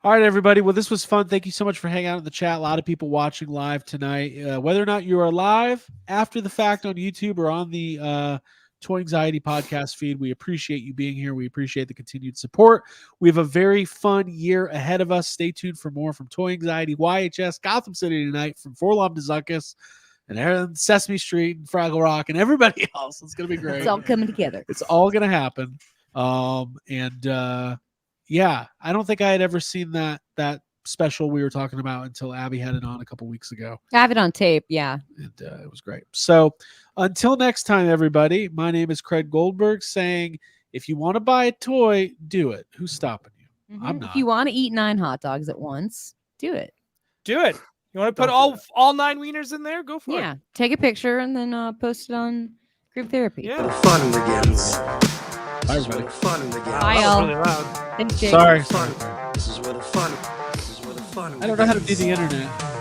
All right, everybody. Well, this was fun. Thank you so much for hanging out in the chat. A lot of people watching live tonight. Whether or not you are live after the fact on YouTube or on the Toy Anxiety podcast feed, we appreciate you being here. We appreciate the continued support. We have a very fun year ahead of us. Stay tuned for more from Toy Anxiety, YHS, Gotham City tonight, from Forlom to Zuckus, and Sesame Street, and Fraggle Rock, and everybody else. It's going to be great. It's all coming together. It's all going to happen. Yeah, I don't think I had ever seen that special we were talking about until Abby had it on a couple weeks ago, I have it on tape. Yeah. and it was great. So until next time, everybody, my name is Craig Goldberg saying, if you want to buy a toy, do it. Who's stopping you? I'm Mhm. not. If you want to eat 9 hot dogs at once, do it. Do it. You want to put Don't do all 9 wieners in there? Go for Yeah. it. Take a picture and then post it on group therapy. Where the Yeah. fun begins. Bye, This is where everybody. the fun begins. Bye, That was y'all. really loud. Thanks, Jake. Sorry. Fun. This is where the fun. This is where the fun. I don't know how to do begins. the internet.